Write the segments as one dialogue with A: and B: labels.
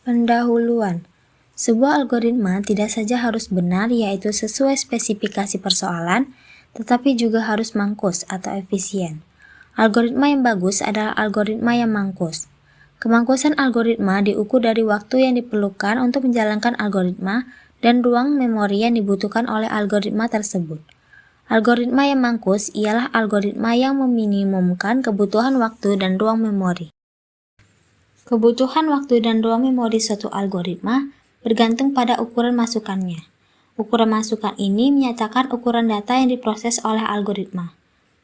A: Pendahuluan. Sebuah algoritma tidak saja harus benar yaitu sesuai spesifikasi persoalan, tetapi juga harus mangkus atau efisien. Algoritma yang bagus adalah algoritma yang mangkus. Kemangkusan algoritma diukur dari waktu yang diperlukan untuk menjalankan algoritma dan ruang memori yang dibutuhkan oleh algoritma tersebut. Algoritma yang mangkus ialah algoritma yang meminimumkan kebutuhan waktu dan ruang memori. Kebutuhan waktu dan ruang memori suatu algoritma bergantung pada ukuran masukannya. Ukuran masukan ini menyatakan ukuran data yang diproses oleh algoritma.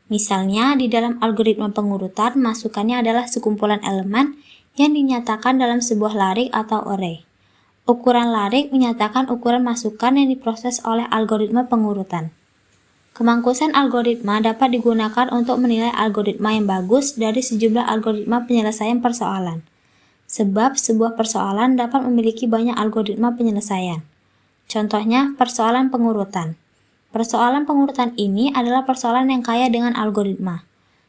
A: Misalnya, di dalam algoritma pengurutan, masukannya adalah sekumpulan elemen yang dinyatakan dalam sebuah larik atau array. Ukuran larik menyatakan ukuran masukan yang diproses oleh algoritma pengurutan. Kemangkusan algoritma dapat digunakan untuk menilai algoritma yang bagus dari sejumlah algoritma penyelesaian persoalan. Sebab sebuah persoalan dapat memiliki banyak algoritma penyelesaian. Contohnya, persoalan pengurutan. Persoalan pengurutan ini adalah persoalan yang kaya dengan algoritma.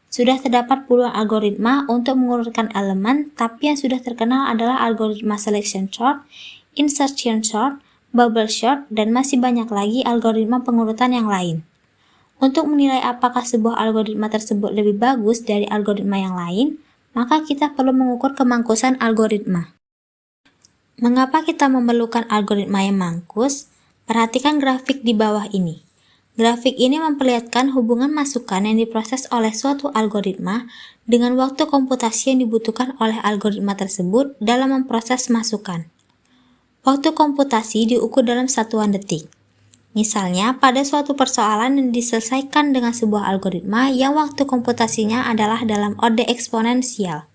A: Sudah terdapat puluhan algoritma untuk mengurutkan elemen, tapi yang sudah terkenal adalah algoritma selection sort, insertion sort, bubble sort, dan masih banyak lagi algoritma pengurutan yang lain. Untuk menilai apakah sebuah algoritma tersebut lebih bagus dari algoritma yang lain, maka kita perlu mengukur kemangkusan algoritma. Mengapa kita memerlukan algoritma yang mangkus? Perhatikan grafik di bawah ini. Grafik ini memperlihatkan hubungan masukan yang diproses oleh suatu algoritma dengan waktu komputasi yang dibutuhkan oleh algoritma tersebut dalam memproses masukan. Waktu komputasi diukur dalam satuan detik. Misalnya, pada suatu persoalan yang diselesaikan dengan sebuah algoritma yang waktu komputasinya adalah dalam orde eksponensial.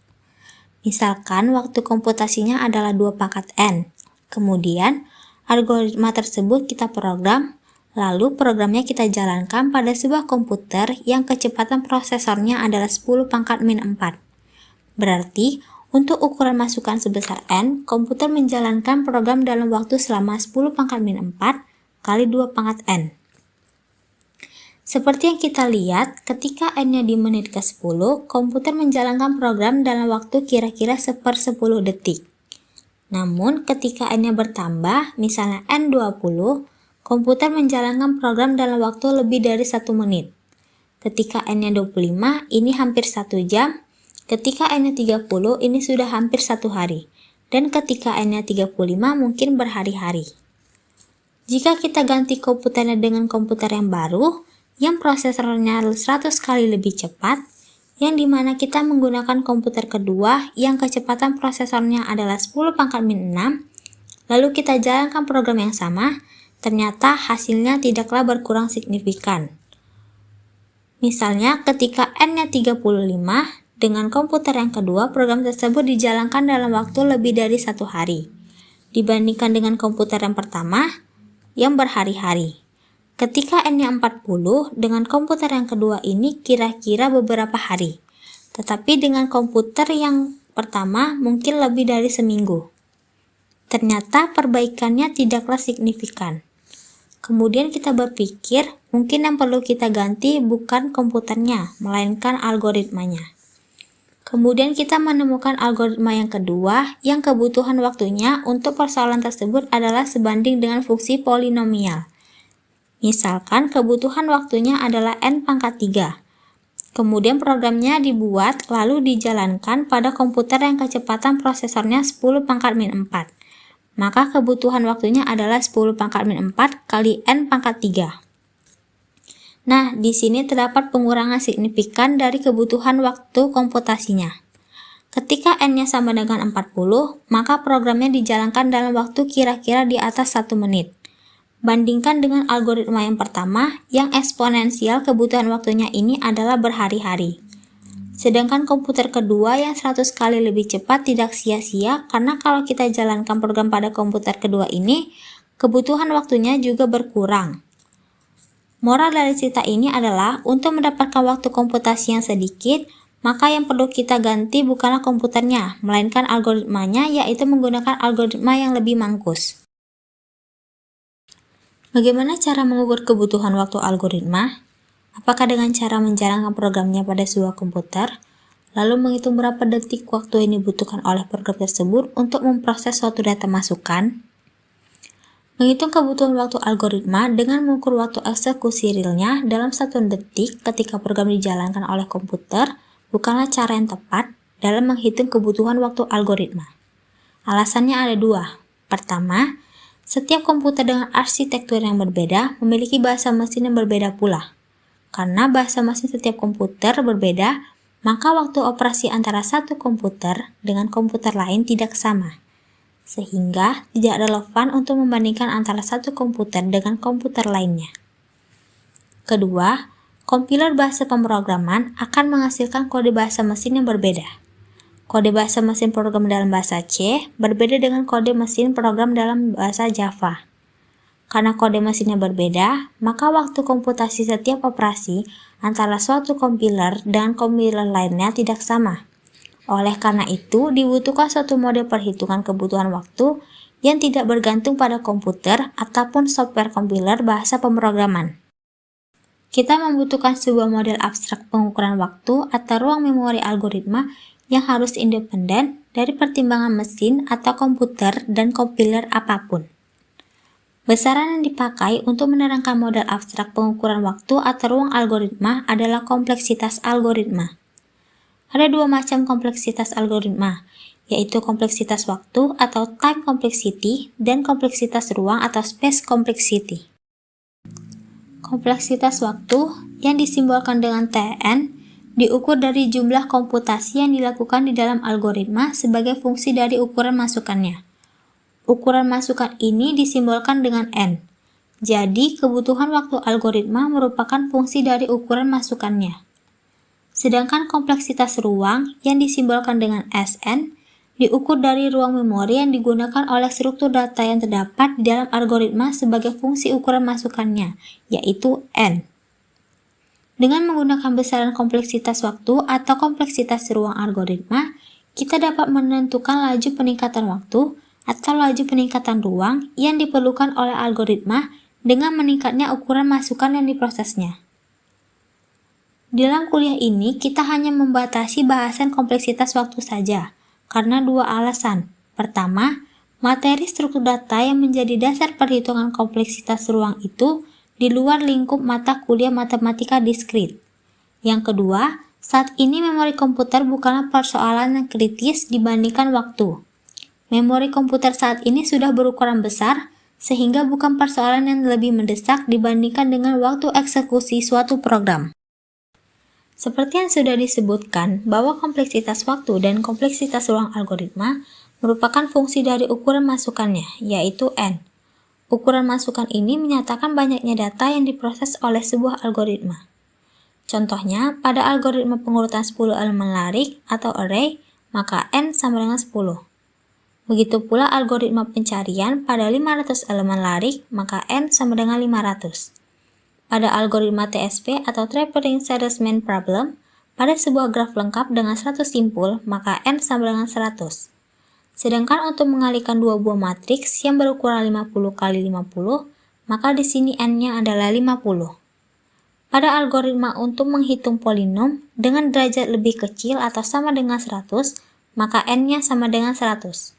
A: Misalkan, waktu komputasinya adalah 2 pangkat n. Kemudian, algoritma tersebut kita program, lalu programnya kita jalankan pada sebuah komputer yang kecepatan prosesornya adalah 10 pangkat min 4. Berarti, untuk ukuran masukan sebesar n, komputer menjalankan program dalam waktu selama 10 pangkat min 4 kali 2 pangkat n. Seperti yang kita lihat, ketika n-nya di menit ke-10, komputer menjalankan program dalam waktu kira-kira 1/10 detik. Namun, ketika n-nya bertambah, misalnya n20, komputer menjalankan program dalam waktu lebih dari 1 menit. Ketika n-nya 25, ini hampir 1 jam. Ketika n-nya 30, ini sudah hampir 1 hari. Dan ketika n-nya 35, mungkin berhari-hari. Jika kita ganti komputernya dengan komputer yang baru, yang prosesornya 100 kali lebih cepat, yang dimana kita menggunakan komputer kedua yang kecepatan prosesornya adalah 10 pangkat min 6, lalu kita jalankan program yang sama, ternyata hasilnya tidaklah berkurang signifikan. Misalnya, ketika n-nya 35, dengan komputer yang kedua, program tersebut dijalankan dalam waktu lebih dari 1 hari, dibandingkan dengan komputer yang pertama, yang berhari-hari. Ketika n-nya 40, dengan komputer yang kedua ini kira-kira beberapa hari. Tetapi dengan komputer yang pertama mungkin lebih dari seminggu. Ternyata perbaikannya tidaklah signifikan. Kemudian kita berpikir, mungkin yang perlu kita ganti bukan komputernya, melainkan algoritmanya. Kemudian kita menemukan algoritma yang kedua yang kebutuhan waktunya untuk persoalan tersebut adalah sebanding dengan fungsi polinomial. Misalkan kebutuhan waktunya adalah n pangkat 3. Kemudian programnya dibuat lalu dijalankan pada komputer yang kecepatan prosesornya 10 pangkat min 4. Maka kebutuhan waktunya adalah 10 pangkat min 4 kali n pangkat 3. Nah, di sini terdapat pengurangan signifikan dari kebutuhan waktu komputasinya. Ketika n-nya sama dengan 40, maka programnya dijalankan dalam waktu kira-kira di atas 1 menit. Bandingkan dengan algoritma yang pertama, yang eksponensial kebutuhan waktunya ini adalah berhari-hari. Sedangkan komputer kedua yang 100 kali lebih cepat tidak sia-sia karena kalau kita jalankan program pada komputer kedua ini, kebutuhan waktunya juga berkurang. Moral dari cerita ini adalah untuk mendapatkan waktu komputasi yang sedikit, maka yang perlu kita ganti bukanlah komputernya, melainkan algoritmanya, yaitu menggunakan algoritma yang lebih mangkus. Bagaimana cara mengukur kebutuhan waktu algoritma? Apakah dengan cara menjalankan programnya pada sebuah komputer, lalu menghitung berapa detik waktu yang dibutuhkan oleh program tersebut untuk memproses suatu data masukan. Menghitung kebutuhan waktu algoritma dengan mengukur waktu eksekusi realnya dalam 1 detik ketika program dijalankan oleh komputer bukanlah cara yang tepat dalam menghitung kebutuhan waktu algoritma. Alasannya ada 2. Pertama, setiap komputer dengan arsitektur yang berbeda memiliki bahasa mesin yang berbeda pula. Karena bahasa mesin setiap komputer berbeda, maka waktu operasi antara satu komputer dengan komputer lain tidak sama. Sehingga tidak relevan untuk membandingkan antara satu komputer dengan komputer lainnya. Kedua, kompiler bahasa pemrograman akan menghasilkan kode bahasa mesin yang berbeda. Kode bahasa mesin program dalam bahasa C berbeda dengan kode mesin program dalam bahasa Java. Karena kode mesinnya berbeda, maka waktu komputasi setiap operasi antara suatu kompiler dengan kompiler lainnya tidak sama. Oleh karena itu, dibutuhkan suatu model perhitungan kebutuhan waktu yang tidak bergantung pada komputer ataupun software kompiler bahasa pemrograman. Kita membutuhkan sebuah model abstrak pengukuran waktu atau ruang memori algoritma yang harus independen dari pertimbangan mesin atau komputer dan kompiler apapun. Besaran yang dipakai untuk menerangkan model abstrak pengukuran waktu atau ruang algoritma adalah kompleksitas algoritma. Ada 2 macam kompleksitas algoritma, yaitu kompleksitas waktu atau time complexity dan kompleksitas ruang atau space complexity. Kompleksitas waktu yang disimbolkan dengan Tn diukur dari jumlah komputasi yang dilakukan di dalam algoritma sebagai fungsi dari ukuran masukannya. Ukuran masukan ini disimbolkan dengan N. Jadi, kebutuhan waktu algoritma merupakan fungsi dari ukuran masukannya. Sedangkan kompleksitas ruang yang disimbolkan dengan Sn diukur dari ruang memori yang digunakan oleh struktur data yang terdapat di dalam algoritma sebagai fungsi ukuran masukannya, yaitu N. Dengan menggunakan besaran kompleksitas waktu atau kompleksitas ruang algoritma, kita dapat menentukan laju peningkatan waktu atau laju peningkatan ruang yang diperlukan oleh algoritma dengan meningkatnya ukuran masukan yang diprosesnya. Dalam kuliah ini, kita hanya membatasi bahasan kompleksitas waktu saja, karena 2 alasan. Pertama, materi struktur data yang menjadi dasar perhitungan kompleksitas ruang itu di luar lingkup mata kuliah matematika diskrit. Yang kedua, saat ini memori komputer bukanlah persoalan yang kritis dibandingkan waktu. Memori komputer saat ini sudah berukuran besar, sehingga bukan persoalan yang lebih mendesak dibandingkan dengan waktu eksekusi suatu program. Seperti yang sudah disebutkan, bahwa kompleksitas waktu dan kompleksitas ruang algoritma merupakan fungsi dari ukuran masukannya, yaitu N. Ukuran masukan ini menyatakan banyaknya data yang diproses oleh sebuah algoritma. Contohnya, pada algoritma pengurutan 10 elemen larik atau array, maka N sama dengan 10. Begitu pula algoritma pencarian pada 500 elemen larik, maka N sama dengan 500. Pada algoritma TSP atau Traveling Salesman Problem, pada sebuah graf lengkap dengan 100 simpul, maka N sama dengan 100. Sedangkan untuk mengalihkan 2 buah matriks yang berukuran 50 kali 50, maka di sini N-nya adalah 50. Pada algoritma untuk menghitung polinom dengan derajat lebih kecil atau sama dengan 100, maka N-nya sama dengan 100.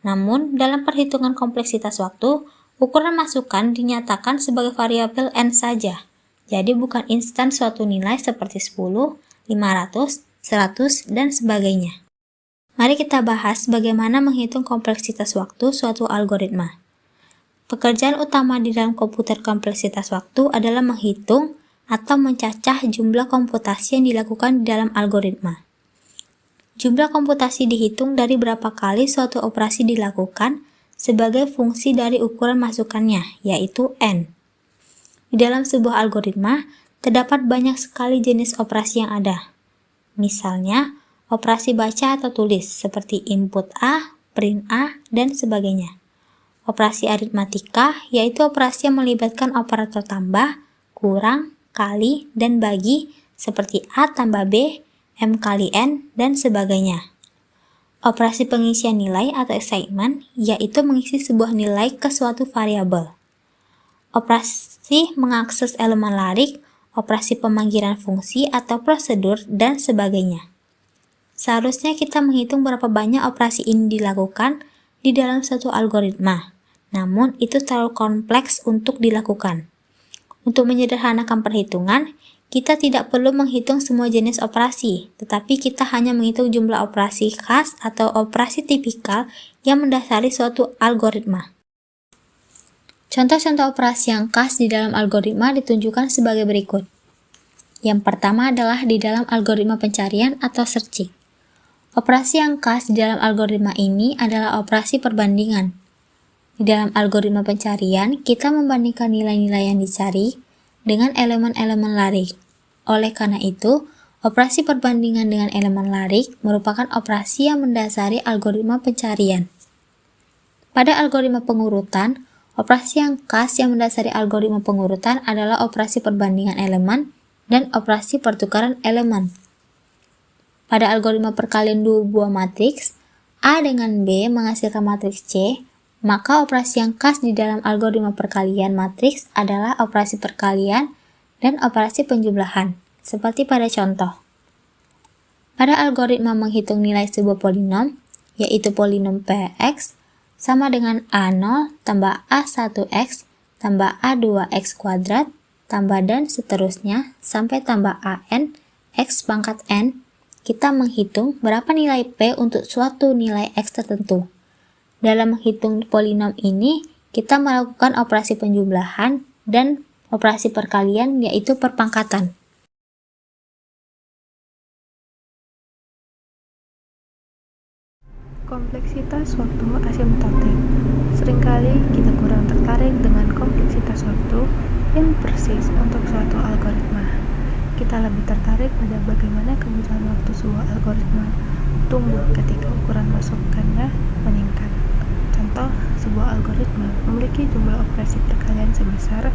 A: Namun, dalam perhitungan kompleksitas waktu, ukuran masukan dinyatakan sebagai variabel N saja, jadi bukan instan suatu nilai seperti 10, 500, 100, dan sebagainya. Mari kita bahas bagaimana menghitung kompleksitas waktu suatu algoritma. Pekerjaan utama di dalam komputer kompleksitas waktu adalah menghitung atau mencacah jumlah komputasi yang dilakukan di dalam algoritma. Jumlah komputasi dihitung dari berapa kali suatu operasi dilakukan sebagai fungsi dari ukuran masukannya, yaitu N. Di dalam sebuah algoritma, terdapat banyak sekali jenis operasi yang ada. Misalnya, operasi baca atau tulis, seperti input A, print A, dan sebagainya. Operasi aritmatika, yaitu operasi yang melibatkan operator tambah, kurang, kali, dan bagi, seperti A tambah B, M kali N, dan sebagainya. Operasi pengisian nilai atau assignment, yaitu mengisi sebuah nilai ke suatu variabel. Operasi mengakses elemen larik, operasi pemanggilan fungsi atau prosedur, dan sebagainya. Seharusnya kita menghitung berapa banyak operasi ini dilakukan di dalam suatu algoritma. Namun, itu terlalu kompleks untuk dilakukan. Untuk menyederhanakan perhitungan, kita tidak perlu menghitung semua jenis operasi, tetapi kita hanya menghitung jumlah operasi khas atau operasi tipikal yang mendasari suatu algoritma. Contoh-contoh operasi yang khas di dalam algoritma ditunjukkan sebagai berikut. Yang pertama adalah di dalam algoritma pencarian atau searching. Operasi yang khas di dalam algoritma ini adalah operasi perbandingan. Di dalam algoritma pencarian, kita membandingkan nilai-nilai yang dicari dengan elemen-elemen larik. Oleh karena itu, operasi perbandingan dengan elemen larik merupakan operasi yang mendasari algoritma pencarian. Pada algoritma pengurutan, operasi yang khas yang mendasari algoritma pengurutan adalah operasi perbandingan elemen dan operasi pertukaran elemen. Pada algoritma perkalian dua buah matriks, A dengan B menghasilkan matriks C, maka operasi yang khas di dalam algoritma perkalian matriks adalah operasi perkalian dan operasi penjumlahan, seperti pada contoh. Pada algoritma menghitung nilai sebuah polinom, yaitu polinom Px, sama dengan A0 tambah A1x tambah A2x kuadrat, tambah dan seterusnya, sampai tambah AN, x pangkat n, kita menghitung berapa nilai P untuk suatu nilai X tertentu. Dalam menghitung polinom ini, kita melakukan operasi penjumlahan dan operasi perkalian, yaitu perpangkatan.
B: Kompleksitas waktu asimptotik. Seringkali kita kurang tertarik dengan kompleksitas waktu yang persis untuk suatu algoritma. Kita lebih tertarik pada bagaimana kebutuhan waktu sebuah algoritma tumbuh ketika ukuran masukannya meningkat. Contoh, sebuah algoritma memiliki jumlah operasi perkalian sebesar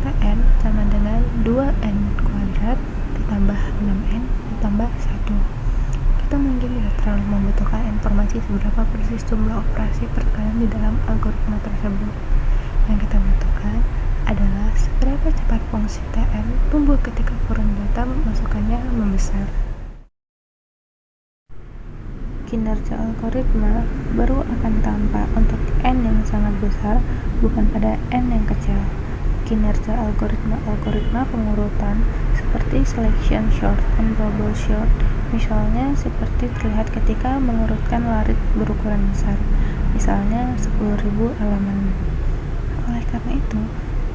B: Tn sama dengan 2n kuadrat ditambah 6n ditambah 1. Kita mungkin tidak terlalu membutuhkan informasi seberapa persis jumlah operasi perkalian di dalam algoritma tersebut. Yang kita butuhkan adalah seberapa cepat fungsi Tn tumbuh ketika ukuran data masukannya membesar. Kinerja algoritma baru akan tampak untuk n yang sangat besar, bukan pada n yang kecil. Kinerja algoritma pengurutan seperti selection sort dan bubble sort, misalnya seperti terlihat ketika mengurutkan larik berukuran besar, misalnya 10.000 halaman. Oleh karena itu,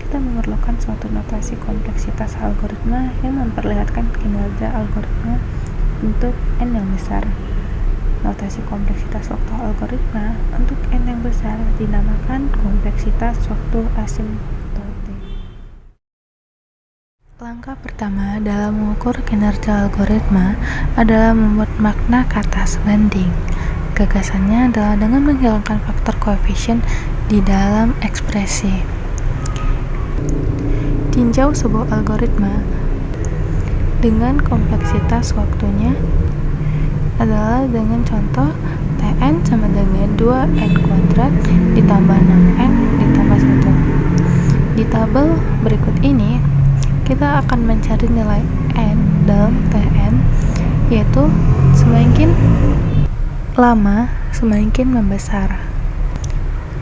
B: kita memerlukan suatu notasi kompleksitas algoritma yang memperlihatkan kinerja algoritma untuk n yang besar. Notasi kompleksitas waktu algoritma untuk n yang besar dinamakan kompleksitas waktu asimptotik. Langkah pertama dalam mengukur kinerja algoritma adalah membuat makna kata sebanding. Gagasannya adalah dengan menghilangkan faktor koefisien di dalam ekspresi. Tinjau sebuah algoritma dengan kompleksitas waktunya adalah dengan contoh Tn sama dengan 2n kuadrat ditambah 6n ditambah 1. Di tabel berikut ini, kita akan mencari nilai n dalam Tn, yaitu semakin lama semakin membesar,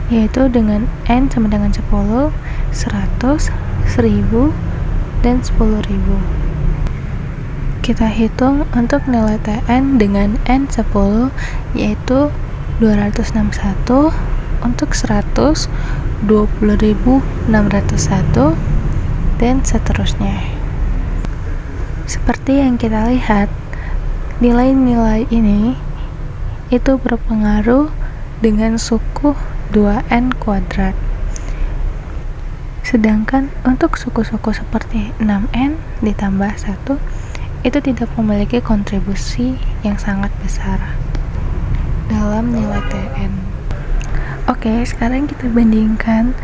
B: yaitu dengan n sama dengan 10, 100, 1000, dan 10.000. Kita hitung untuk nilai Tn dengan n10, yaitu 261, untuk 100, 20.601, dan seterusnya. Seperti yang kita lihat, nilai-nilai ini itu berpengaruh dengan suku 2n kuadrat. Sedangkan untuk suku-suku seperti 6n ditambah 1 itu tidak memiliki kontribusi yang sangat besar dalam nilai Tn. Oke, sekarang kita bandingkan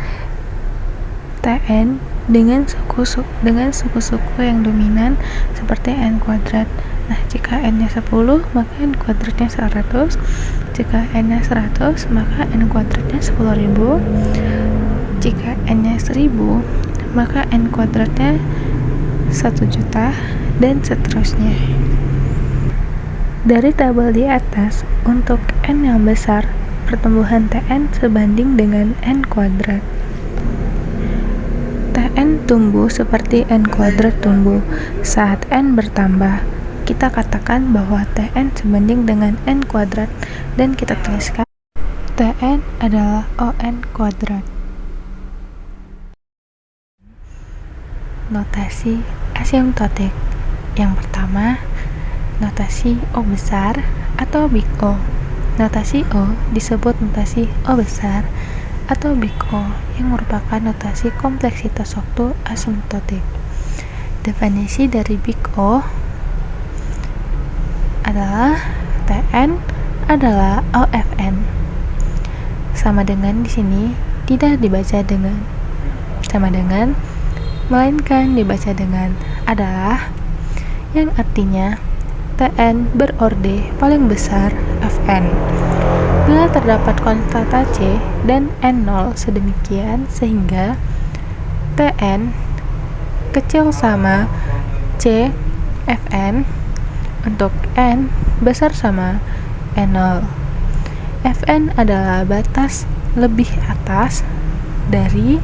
B: Tn dengan suku-suku yang dominan seperti n kuadrat. Nah, jika n-nya 10, maka n kuadratnya 100. Jika n-nya 100, maka n kuadratnya 10.000. Jika n-nya 1000, maka n kuadratnya 1 juta, dan seterusnya. Dari tabel di atas, untuk N yang besar, pertumbuhan Tn sebanding dengan N kuadrat. Tn tumbuh seperti N kuadrat tumbuh saat N bertambah. Kita katakan bahwa Tn sebanding dengan N kuadrat dan kita tuliskan Tn adalah On kuadrat. Notasi asimptotik. Yang pertama, notasi O besar atau big O. Notasi O disebut notasi O besar atau big O yang merupakan notasi kompleksitas waktu asimptotik. Definisi dari big O adalah Tn adalah OFN. Sama dengan di sini tidak dibaca dengan sama dengan, melainkan dibaca dengan adalah, yang artinya Tn berorde paling besar Fn. Bila terdapat konstanta C dan N0 sedemikian sehingga Tn kecil sama C Fn untuk N besar sama N0. Fn adalah batas lebih atas dari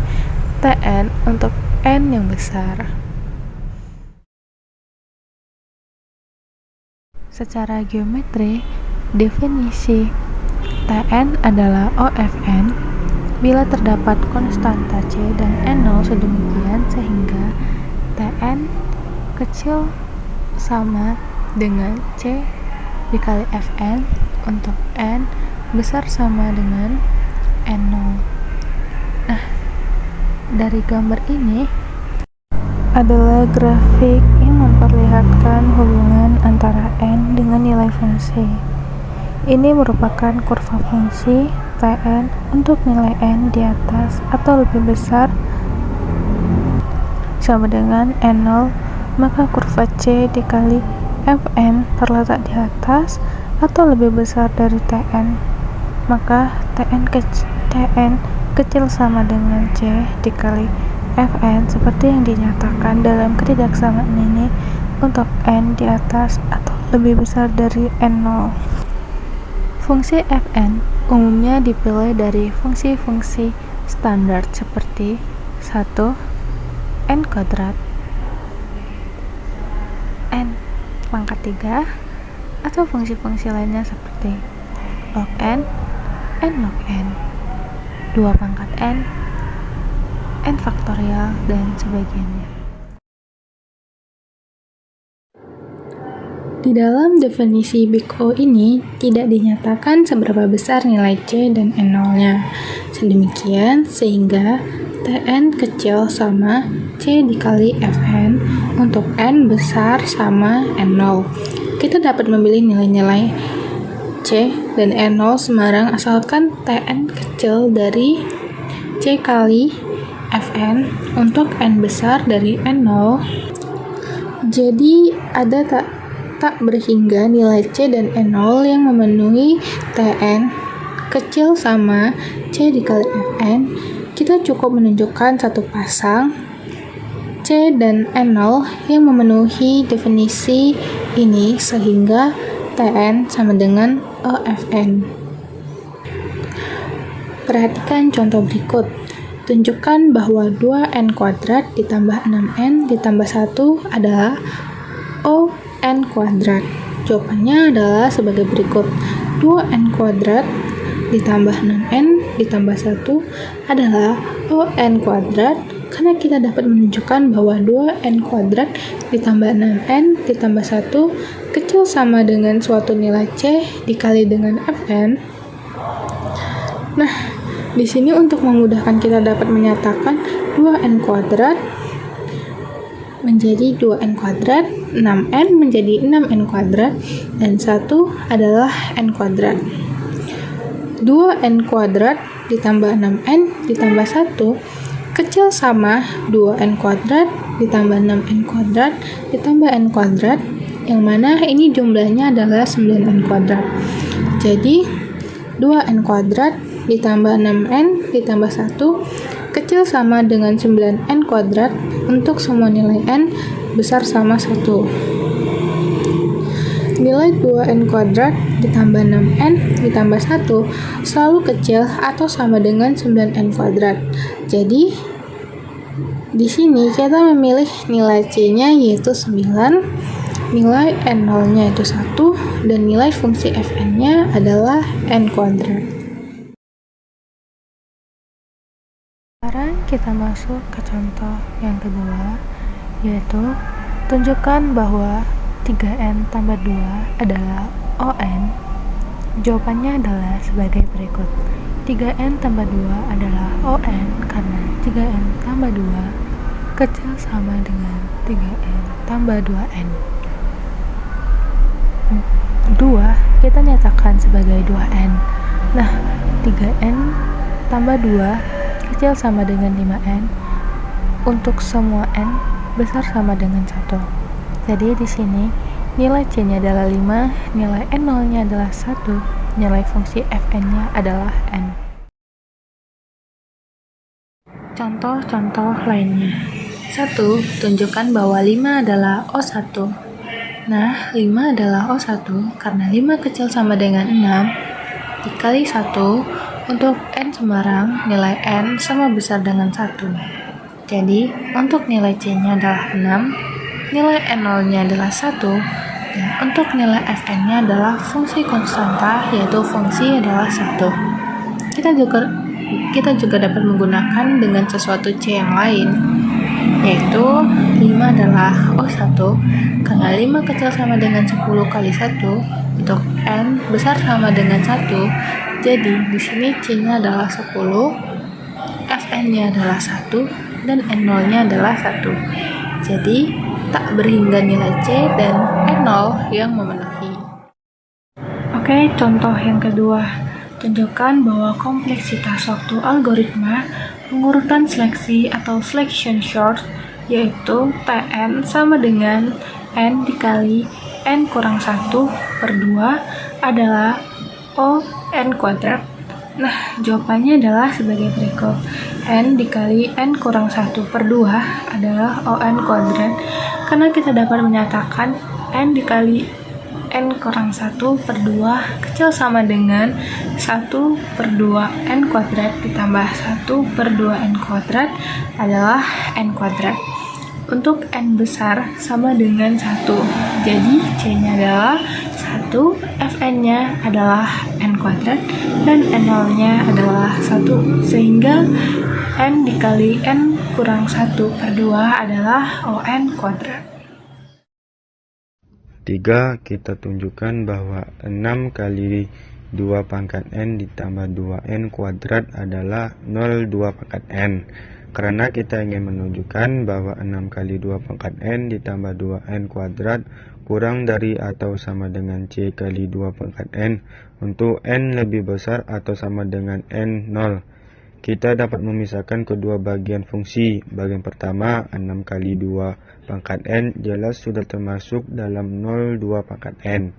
B: Tn untuk N yang besar. Secara geometri, definisi Tn adalah OFN bila terdapat konstanta C dan N0 sedemikian sehingga Tn kecil sama dengan C dikali Fn untuk N besar sama dengan N0. Nah, dari gambar ini adalah grafik yang memperlihatkan hubungan antara N dengan nilai fungsi. Ini merupakan kurva fungsi Tn untuk nilai N di atas atau lebih besar sama dengan N0, maka kurva C dikali Fn terletak di atas atau lebih besar dari Tn, maka Tn kecil sama dengan C dikali Fn seperti yang dinyatakan dalam ketidaksamaan ini untuk N di atas atau lebih besar dari N0. Fungsi Fn umumnya dipilih dari fungsi-fungsi standar seperti 1. N kuadrat, N pangkat 3, atau fungsi-fungsi lainnya seperti log N log N, 2 pangkat N faktorial, dan sebagainya. Di dalam definisi big O ini tidak dinyatakan seberapa besar nilai C dan N0-nya. Sedemikian sehingga Tn kecil sama C dikali Fn untuk N besar sama N0. Kita dapat memilih nilai-nilai C dan N0 sembarang asalkan Tn kecil dari C kali Fn untuk N besar dari N0. Jadi ada tak berhingga nilai C dan N0 yang memenuhi Tn kecil sama C dikali Fn. Kita cukup menunjukkan satu pasang C dan N0 yang memenuhi definisi ini sehingga Tn sama dengan OFN. Perhatikan contoh berikut. Tunjukkan bahwa 2n kuadrat ditambah 6n ditambah 1 adalah ON kuadrat. Jawabannya adalah sebagai berikut. 2n kuadrat ditambah 6n ditambah 1 adalah ON kuadrat karena kita dapat menunjukkan bahwa 2n kuadrat ditambah 6n ditambah 1 kecil sama dengan suatu nilai C dikali dengan Fn. Nah, di sini untuk memudahkan kita dapat menyatakan 2n kuadrat menjadi 2n kuadrat, 6n menjadi 6n kuadrat, dan 1 adalah n kuadrat. 2n kuadrat ditambah 6n ditambah 1 kecil sama 2n kuadrat ditambah 6n kuadrat ditambah n kuadrat, yang mana ini jumlahnya adalah 9n kuadrat. Jadi 2n kuadrat ditambah 6n ditambah 1 kecil sama dengan 9n kuadrat untuk semua nilai n besar sama 1. nilai 2n kuadrat ditambah 6n ditambah 1 selalu kecil atau sama dengan 9n kuadrat. Jadi, di sini kita memilih nilai C-nya yaitu 9, nilai n0-nya itu 1, dan nilai fungsi fn-nya adalah n kuadrat. Sekarang kita masuk ke contoh yang kedua, yaitu tunjukkan bahwa 3n tambah 2 adalah ON. Jawabannya adalah sebagai berikut. 3n tambah 2 adalah ON karena 3n tambah 2 kecil sama dengan 3n tambah 2n. 2 kita nyatakan sebagai 2n. Nah, 3n tambah 2 kecil sama dengan 5n. Untuk semua n besar sama dengan 1. Jadi di sini nilai C-nya adalah 5, nilai n0-nya adalah 1, nilai fungsi fn-nya adalah n. Contoh-contoh lainnya. 1. Tunjukkan bahwa 5 adalah O1. Nah, 5 adalah O1 karena 5 kecil sama dengan 6 dikali 1. Untuk n sembarang, nilai n sama besar dengan 1. Jadi, untuk nilai C-nya adalah 6, nilai n0-nya adalah 1, dan untuk nilai fn-nya adalah fungsi konstanta, yaitu fungsi adalah 1. Kita juga dapat menggunakan dengan sesuatu C yang lain, yaitu 5 adalah O1, karena 5 kecil sama dengan 10 kali 1, untuk n besar sama dengan 1, jadi di sini C-nya adalah 10, fn-nya adalah 1, dan n0-nya adalah 1. Jadi, tak berhingga nilai C dan n0 yang memenuhi. Oke, contoh yang kedua. Tunjukkan bahwa kompleksitas suatu algoritma pengurutan seleksi atau selection sort, yaitu Tn sama dengan n dikali n kurang 1 per 2 adalah ON kuadrat. Nah, jawabannya adalah sebagai berikut. N dikali n kurang 1 per 2 adalah ON kuadrat, karena kita dapat menyatakan n dikali n kurang 1 per 2 kecil sama dengan 1 per 2 n kuadrat ditambah 1 per 2 n kuadrat adalah n kuadrat. Untuk n besar sama dengan 1, jadi C-nya adalah 1, fn-nya adalah n kuadrat, dan n0-nya adalah 1, sehingga n dikali n kurang 1 per 2 adalah ON kuadrat.
C: 3. Kita tunjukkan bahwa 6 kali 2 pangkat n ditambah 2n kuadrat adalah 0,2 pangkat n. Karena kita ingin menunjukkan bahwa 6 kali 2 pangkat n ditambah 2n kuadrat kurang dari atau sama dengan C kali 2 pangkat n untuk n lebih besar atau sama dengan n 0. Kita dapat memisahkan kedua bagian fungsi. Bagian pertama, 6 kali 2 pangkat n jelas sudah termasuk dalam 0,2 pangkat n.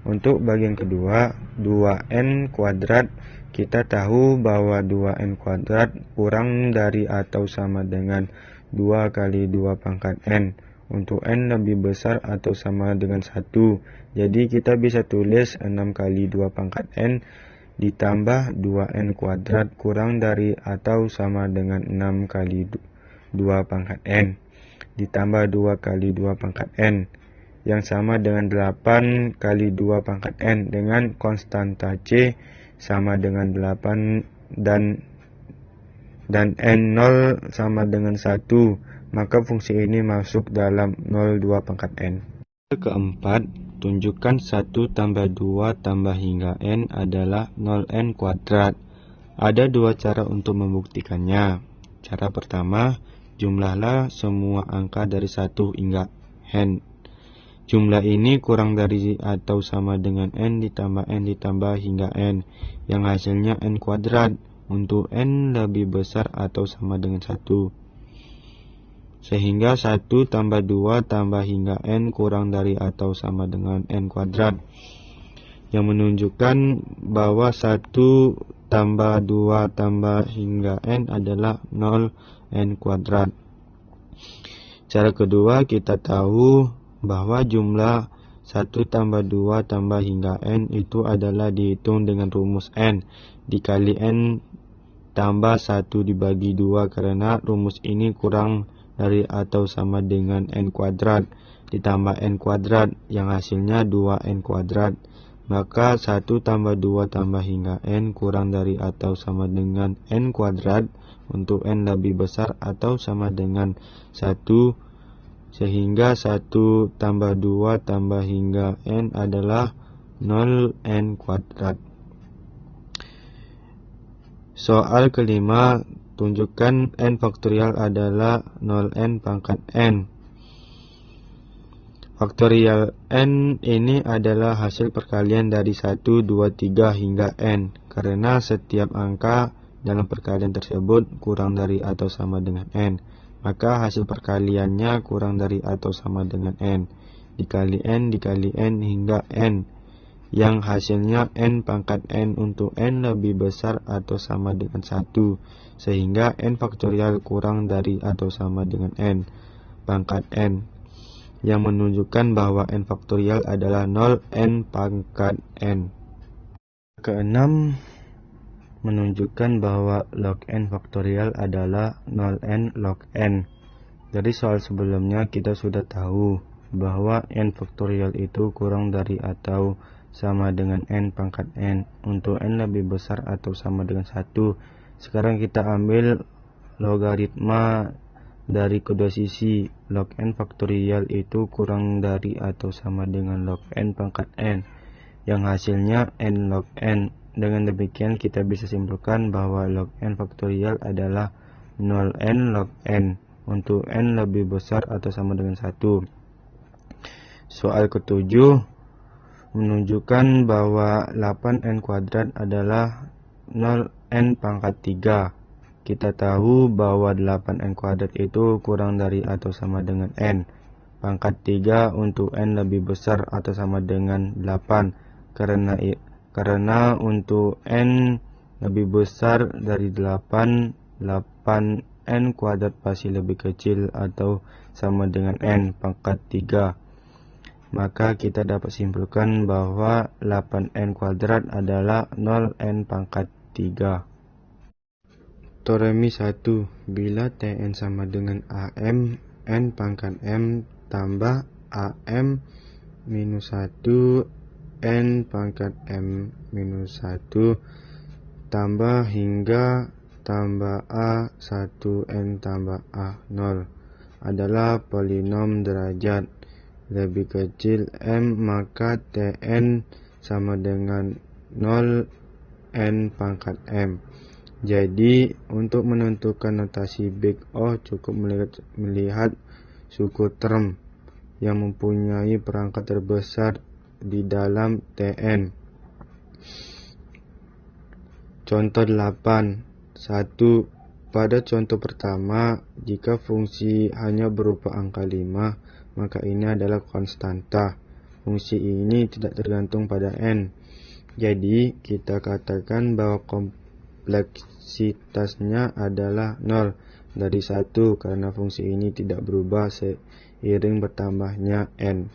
C: Untuk bagian kedua, 2n kuadrat, kita tahu bahwa 2n kuadrat kurang dari atau sama dengan 2 kali 2 pangkat n. Untuk n lebih besar atau sama dengan 1. Jadi kita bisa tulis 6 kali 2 pangkat n ditambah 2n kuadrat kurang dari atau sama dengan 6 kali 2 pangkat n ditambah 2 kali 2 pangkat n yang sama dengan 8 kali 2 pangkat n dengan konstanta C sama dengan 8 dan n0 sama dengan 1, maka fungsi ini masuk dalam 0,2 pangkat n. Keempat, tunjukkan 1 tambah 2 tambah hingga n adalah 0n kuadrat. Ada dua cara untuk membuktikannya. Cara pertama, jumlahlah semua angka dari 1 hingga n. Jumlah ini kurang dari atau sama dengan n ditambah hingga n, yang hasilnya n kuadrat untuk n lebih besar atau sama dengan 1. Sehingga 1 tambah 2 tambah hingga n kurang dari atau sama dengan n kuadrat, yang menunjukkan bahwa 1 tambah 2 tambah hingga n adalah 0n kuadrat. Cara kedua, kita tahu bahwa jumlah 1 tambah 2 tambah hingga n itu adalah dihitung dengan rumus n dikali n tambah 1 dibagi 2 karena rumus ini kurang dari atau sama dengan n kuadrat ditambah n kuadrat yang hasilnya 2n kuadrat. Maka 1 tambah 2 tambah hingga n kurang dari atau sama dengan n kuadrat untuk n lebih besar atau sama dengan 1 sehingga 1 tambah 2 tambah hingga n adalah 0n kuadrat. Soal kelima, tunjukkan n faktorial adalah 0n pangkat n. Faktorial n ini adalah hasil perkalian dari 1, 2, 3 hingga n karena setiap angka dalam perkalian tersebut kurang dari atau sama dengan n, maka hasil perkaliannya kurang dari atau sama dengan n dikali n hingga n yang hasilnya n pangkat n untuk n lebih besar atau sama dengan 1 sehingga n faktorial kurang dari atau sama dengan n pangkat n yang menunjukkan bahwa n faktorial adalah 0n pangkat n. Keenam, menunjukkan bahwa log n faktorial adalah 0n log n. Dari soal sebelumnya kita sudah tahu bahwa n faktorial itu kurang dari atau sama dengan n pangkat n untuk n lebih besar atau sama dengan 1. Sekarang kita ambil logaritma dari kedua sisi. Log n faktorial itu kurang dari atau sama dengan log n pangkat n yang hasilnya n log n. Dengan demikian kita bisa simpulkan bahwa log n faktorial adalah 0n log n untuk n lebih besar atau sama dengan 1. Soal ketujuh, menunjukkan bahwa 8n kuadrat adalah 0n pangkat 3. Kita tahu bahwa 8n kuadrat itu kurang dari atau sama dengan n pangkat 3 untuk n lebih besar atau sama dengan 8 karena untuk n lebih besar dari 8n kuadrat pasti lebih kecil atau sama dengan n pangkat 3. Maka kita dapat simpulkan bahwa 8n kuadrat adalah 0n pangkat 3. Teoremi 1. Bila Tn sama dengan Am, n pangkat m tambah Am minus 1, n pangkat m minus 1 tambah hingga tambah a 1n tambah a 0 adalah polinom derajat lebih kecil m, maka Tn sama dengan 0 n pangkat m. Jadi untuk menentukan notasi Big O cukup melihat suku term yang mempunyai perangkat terbesar di dalam Tn. Contoh 8. 1. Pada contoh pertama, jika fungsi hanya berupa angka 5, maka ini adalah konstanta. Fungsi ini tidak tergantung pada n. Jadi kita katakan bahwa kompleksitasnya adalah 0 dari 1 karena fungsi ini tidak berubah seiring bertambahnya n.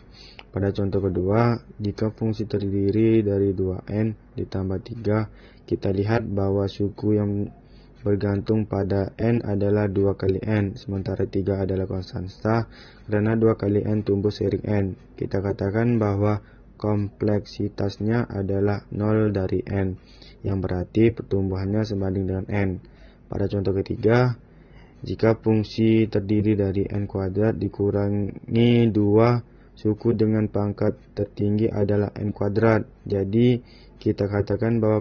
C: Pada contoh kedua, jika fungsi terdiri dari 2n ditambah 3, kita lihat bahwa suku yang bergantung pada n adalah 2 kali n, sementara 3 adalah konstanta karena 2 kali n tumbuh seiring n. Kita katakan bahwa kompleksitasnya adalah 0 dari n, yang berarti pertumbuhannya sebanding dengan n. Pada contoh ketiga, jika fungsi terdiri dari n kuadrat dikurangi 2, suku dengan pangkat tertinggi adalah n kuadrat. Jadi kita katakan bahwa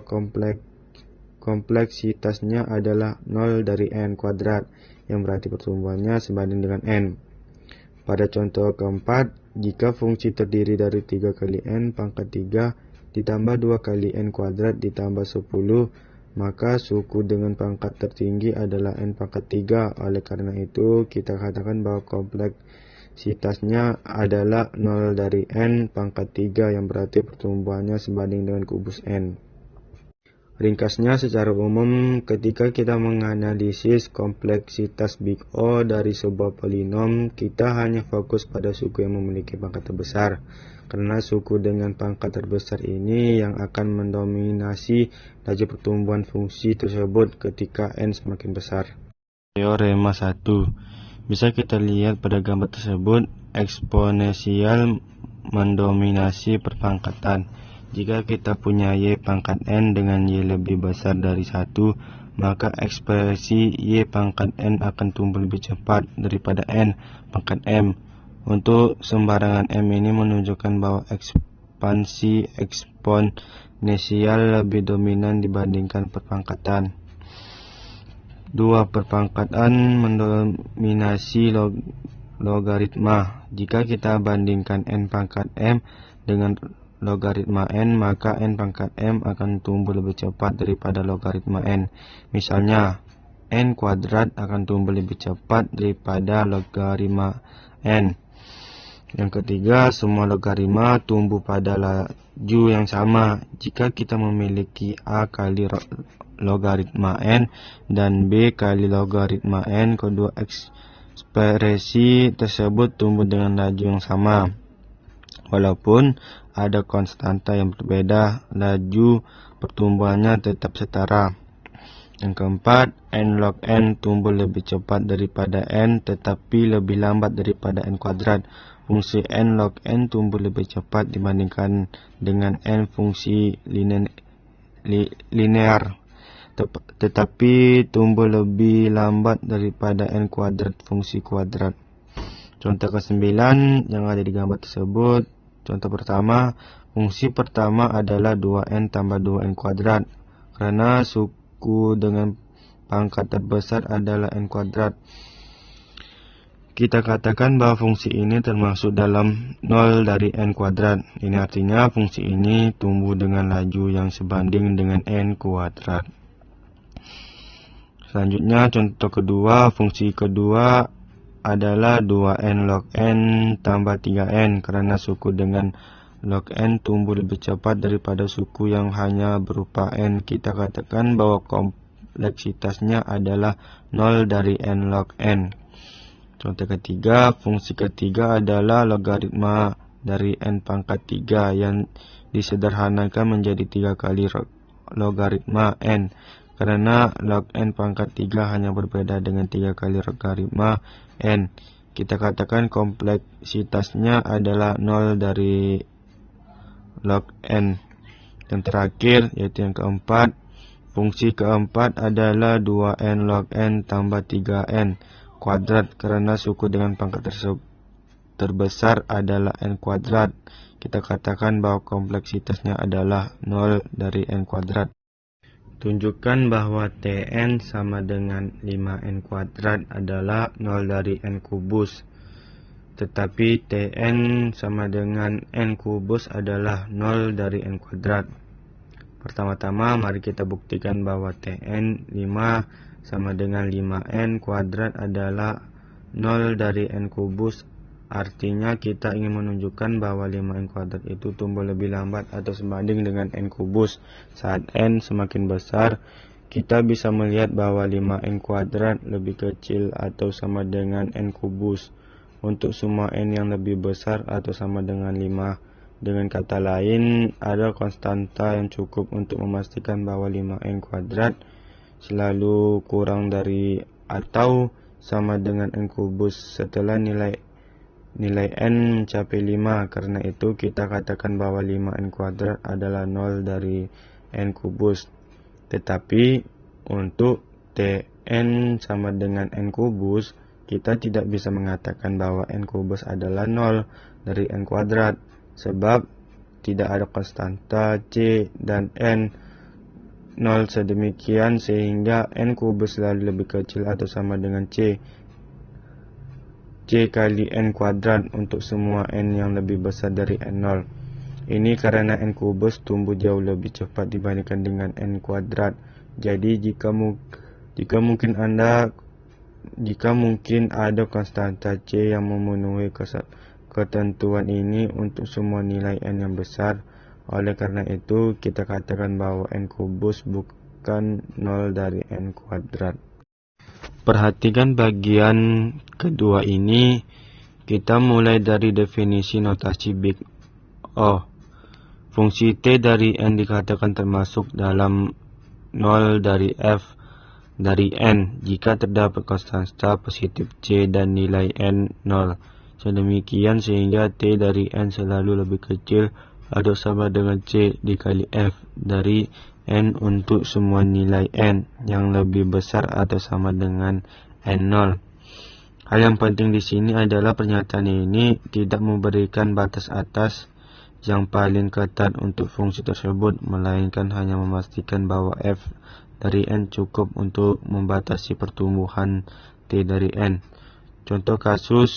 C: kompleksitasnya adalah 0 dari n kuadrat, yang berarti pertumbuhannya sebanding dengan n. Pada contoh keempat, jika fungsi terdiri dari 3 kali n pangkat 3 ditambah 2 kali n kuadrat ditambah 10, maka suku dengan pangkat tertinggi adalah n pangkat 3. Oleh karena itu, kita katakan bahwa kompleksitasnya adalah 0 dari n pangkat 3, yang berarti pertumbuhannya sebanding dengan kubus n. Ringkasnya secara umum, ketika kita menganalisis kompleksitas Big O dari sebuah polinom, kita hanya fokus pada suku yang memiliki pangkat terbesar, karena suku dengan pangkat terbesar ini yang akan mendominasi laju pertumbuhan fungsi tersebut ketika n semakin besar. Teorema 1. Bisa kita lihat pada gambar tersebut, eksponensial mendominasi perpangkatan. Jika kita punya y pangkat n dengan y lebih besar dari 1, maka ekspresi y pangkat n akan tumbuh lebih cepat daripada n pangkat m. Untuk sembarangan m ini menunjukkan bahwa ekspansi eksponensial lebih dominan dibandingkan perpangkatan. 2. Perpangkatan mendominasi logaritma. Jika kita bandingkan n pangkat m dengan logaritma n, maka n pangkat m akan tumbuh lebih cepat daripada logaritma n. Misalnya, n kuadrat akan tumbuh lebih cepat daripada logaritma n. Yang ketiga, semua logaritma tumbuh pada laju yang sama. Jika kita memiliki a kali logaritma n dan b kali logaritma n, kedua ekspresi tersebut tumbuh dengan laju yang sama. Walaupun ada konstanta yang berbeda, laju pertumbuhannya tetap setara. Yang keempat, n log n tumbuh lebih cepat daripada n, tetapi lebih lambat daripada n kuadrat. Fungsi n log n tumbuh lebih cepat dibandingkan dengan n fungsi linear, tetapi tumbuh lebih lambat daripada n kuadrat fungsi kuadrat. Contoh ke-9 yang ada di gambar tersebut. Contoh pertama, fungsi pertama adalah 2n tambah 2n kuadrat, karena suku dengan pangkat terbesar adalah n kuadrat. Kita katakan bahwa fungsi ini termasuk dalam 0 dari n kuadrat. Ini artinya fungsi ini tumbuh dengan laju yang sebanding dengan n kuadrat. Selanjutnya, contoh kedua, fungsi kedua adalah 2n log n tambah 3n, karena suku dengan log n tumbuh lebih cepat daripada suku yang hanya berupa n. Kita katakan bahwa kompleksitasnya adalah 0 dari n log n. Contoh ketiga, fungsi ketiga adalah logaritma dari n pangkat 3 yang disederhanakan menjadi 3 kali logaritma n, karena log n pangkat 3 hanya berbeda dengan 3 kali logaritma n. Kita katakan kompleksitasnya adalah 0 dari log n. Yang terakhir, yaitu yang keempat, fungsi keempat adalah 2n log n tambah 3n kuadrat, karena suku dengan pangkat terbesar adalah n kuadrat. Kita katakan bahwa kompleksitasnya adalah 0 dari n kuadrat. Tunjukkan bahwa Tn sama dengan 5n kuadrat adalah 0 dari n kubus. Tetapi Tn sama dengan n kubus adalah 0 dari n kuadrat. Pertama-tama mari kita buktikan bahwa Tn 5 sama dengan 5n kuadrat adalah 0 dari n kubus. Artinya kita ingin menunjukkan bahwa 5n kuadrat itu tumbuh lebih lambat atau sebanding dengan n kubus. Saat n semakin besar, kita bisa melihat bahwa 5n kuadrat lebih kecil atau sama dengan n kubus untuk semua n yang lebih besar atau sama dengan 5. Dengan kata lain, ada konstanta yang cukup untuk memastikan bahwa 5n kuadrat selalu kurang dari atau sama dengan n kubus setelah nilai n mencapai 5. Karena itu kita katakan bahwa 5n kuadrat adalah 0 dari n kubus. Tetapi untuk Tn sama dengan n kubus, kita tidak bisa mengatakan bahwa n kubus adalah 0 dari n kuadrat, sebab tidak ada konstanta c dan n 0 sedemikian sehingga n kubus selalu lebih kecil atau sama dengan c kali n kuadrat untuk semua n yang lebih besar dari n0. Ini karena n kubus tumbuh jauh lebih cepat dibandingkan dengan n kuadrat. Jadi jika mungkin ada konstanta c yang memenuhi ketentuan ini untuk semua nilai n yang besar, Oleh karena itu, kita katakan bahwa n kubus bukan 0 dari n kuadrat. Perhatikan bagian kedua ini. Kita mulai dari definisi notasi Big O. Fungsi T dari n dikatakan termasuk dalam 0 dari f dari n jika terdapat konstanta positif c dan nilai n 0. Sedemikian sehingga T dari n selalu lebih kecil atau sama dengan c dikali f dari n untuk semua nilai n yang lebih besar atau sama dengan n0. Hal yang penting di sini adalah pernyataan ini tidak memberikan batas atas yang paling ketat untuk fungsi tersebut, melainkan hanya memastikan bahwa f dari n cukup untuk membatasi pertumbuhan T dari n. Contoh kasus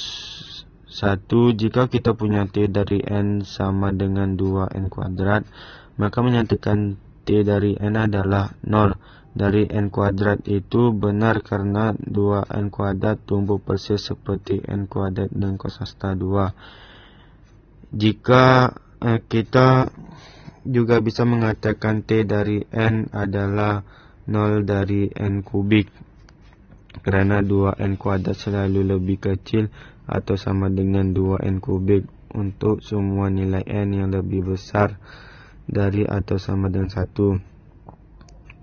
C: 1, jika kita punya T dari n sama dengan 2n kuadrat, maka menyatakan T dari n adalah 0 dari n kuadrat itu benar karena 2n kuadrat tumbuh persis seperti n kuadrat dengan konstanta 2. Jika kita juga bisa mengatakan T dari n adalah 0 dari n kubik karena 2n kuadrat selalu lebih kecil atau sama dengan 2n kubik untuk semua nilai n yang lebih besar dari atau sama dengan 1.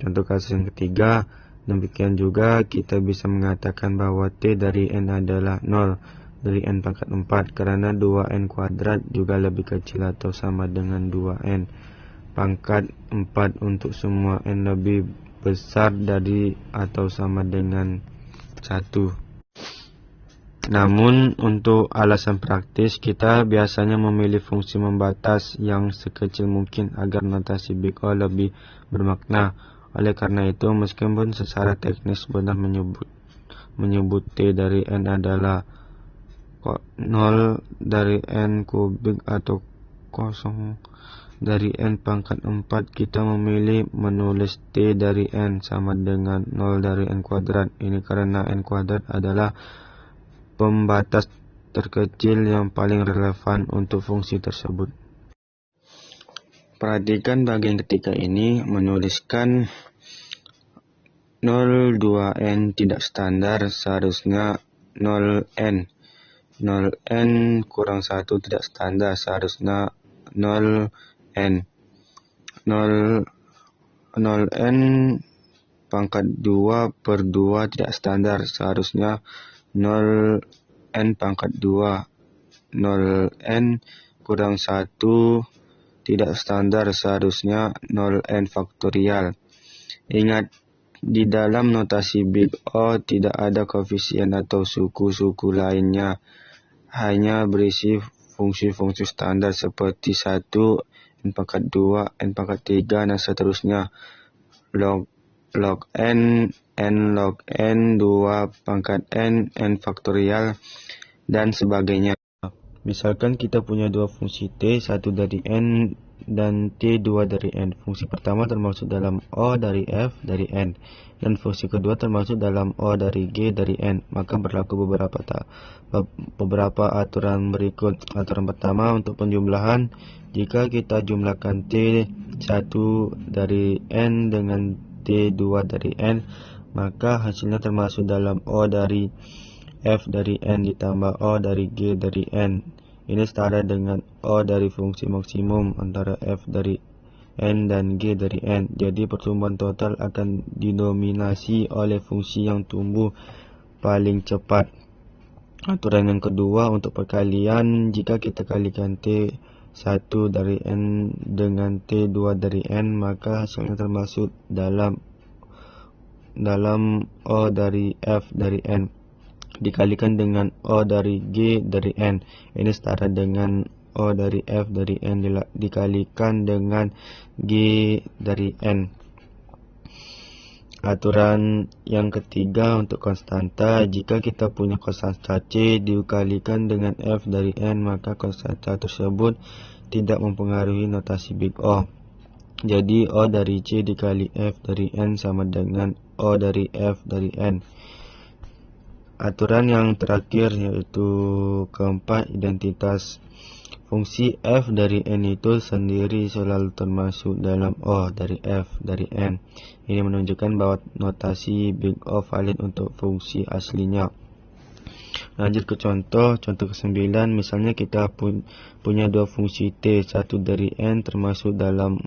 C: Contoh kasus yang ketiga, demikian juga kita bisa mengatakan bahwa T dari n adalah 0 dari n pangkat 4 karena 2n kuadrat juga lebih kecil atau sama dengan 2n pangkat 4 untuk semua n lebih besar dari atau sama dengan 1. Namun untuk alasan praktis kita biasanya memilih fungsi membatas yang sekecil mungkin agar notasi Big O lebih bermakna. Oleh karena itu, meskipun secara teknis benar menyebut T dari n adalah 0 dari n kubik atau 0 dari n pangkat 4, kita memilih menulis T dari n sama dengan 0 dari n kuadrat. Ini karena n kuadrat adalah pembatas terkecil yang paling relevan untuk fungsi tersebut. Perhatikan bagian ketiga ini menuliskan 0, 2n tidak standar seharusnya 0n. 0n kurang 1 tidak standar seharusnya 0n. 0n pangkat 2 per 2 tidak standar seharusnya 0n pangkat 2. 0n kurang 1 tidak standar seharusnya 0n faktorial. Ingat, di dalam notasi Big O tidak ada koefisien atau suku-suku lainnya, hanya berisi fungsi-fungsi standar seperti 1, n pangkat 2, n pangkat 3, dan seterusnya. Log n, n log n, 2 pangkat n, n faktorial, dan sebagainya. Misalkan kita punya dua fungsi T, 1 dari n dan T2 dari n. Fungsi pertama termasuk dalam O dari f dari n, dan fungsi kedua termasuk dalam O dari G dari n. Maka berlaku beberapa aturan berikut. Aturan pertama untuk penjumlahan, jika kita jumlahkan T1 dari n dengan T2 dari n, maka hasilnya termasuk dalam O dari f dari n ditambah O dari G dari n. Ini setara dengan O dari fungsi maksimum antara f dari n dan g dari n. Jadi pertumbuhan total akan didominasi oleh fungsi yang tumbuh paling cepat. Aturan yang kedua untuk perkalian, jika kita kalikan T1 dari n dengan T2 dari n, maka hasilnya termasuk dalam O dari f dari n dikalikan dengan O dari G dari n. Ini setara dengan O dari f dari n dikalikan dengan G dari n. Aturan yang ketiga untuk konstanta, jika kita punya konstanta C dikalikan dengan f dari n, maka konstanta tersebut tidak mempengaruhi notasi Big O. Jadi O dari C dikali f dari n sama dengan O dari f dari n. Aturan yang terakhir yaitu keempat, identitas Fungsi f dari n itu sendiri selalu termasuk dalam O dari f dari n. Ini menunjukkan bahwa notasi Big O valid untuk fungsi aslinya. Lanjut ke contoh ke-9, misalnya kita punya dua fungsi t, satu dari n termasuk dalam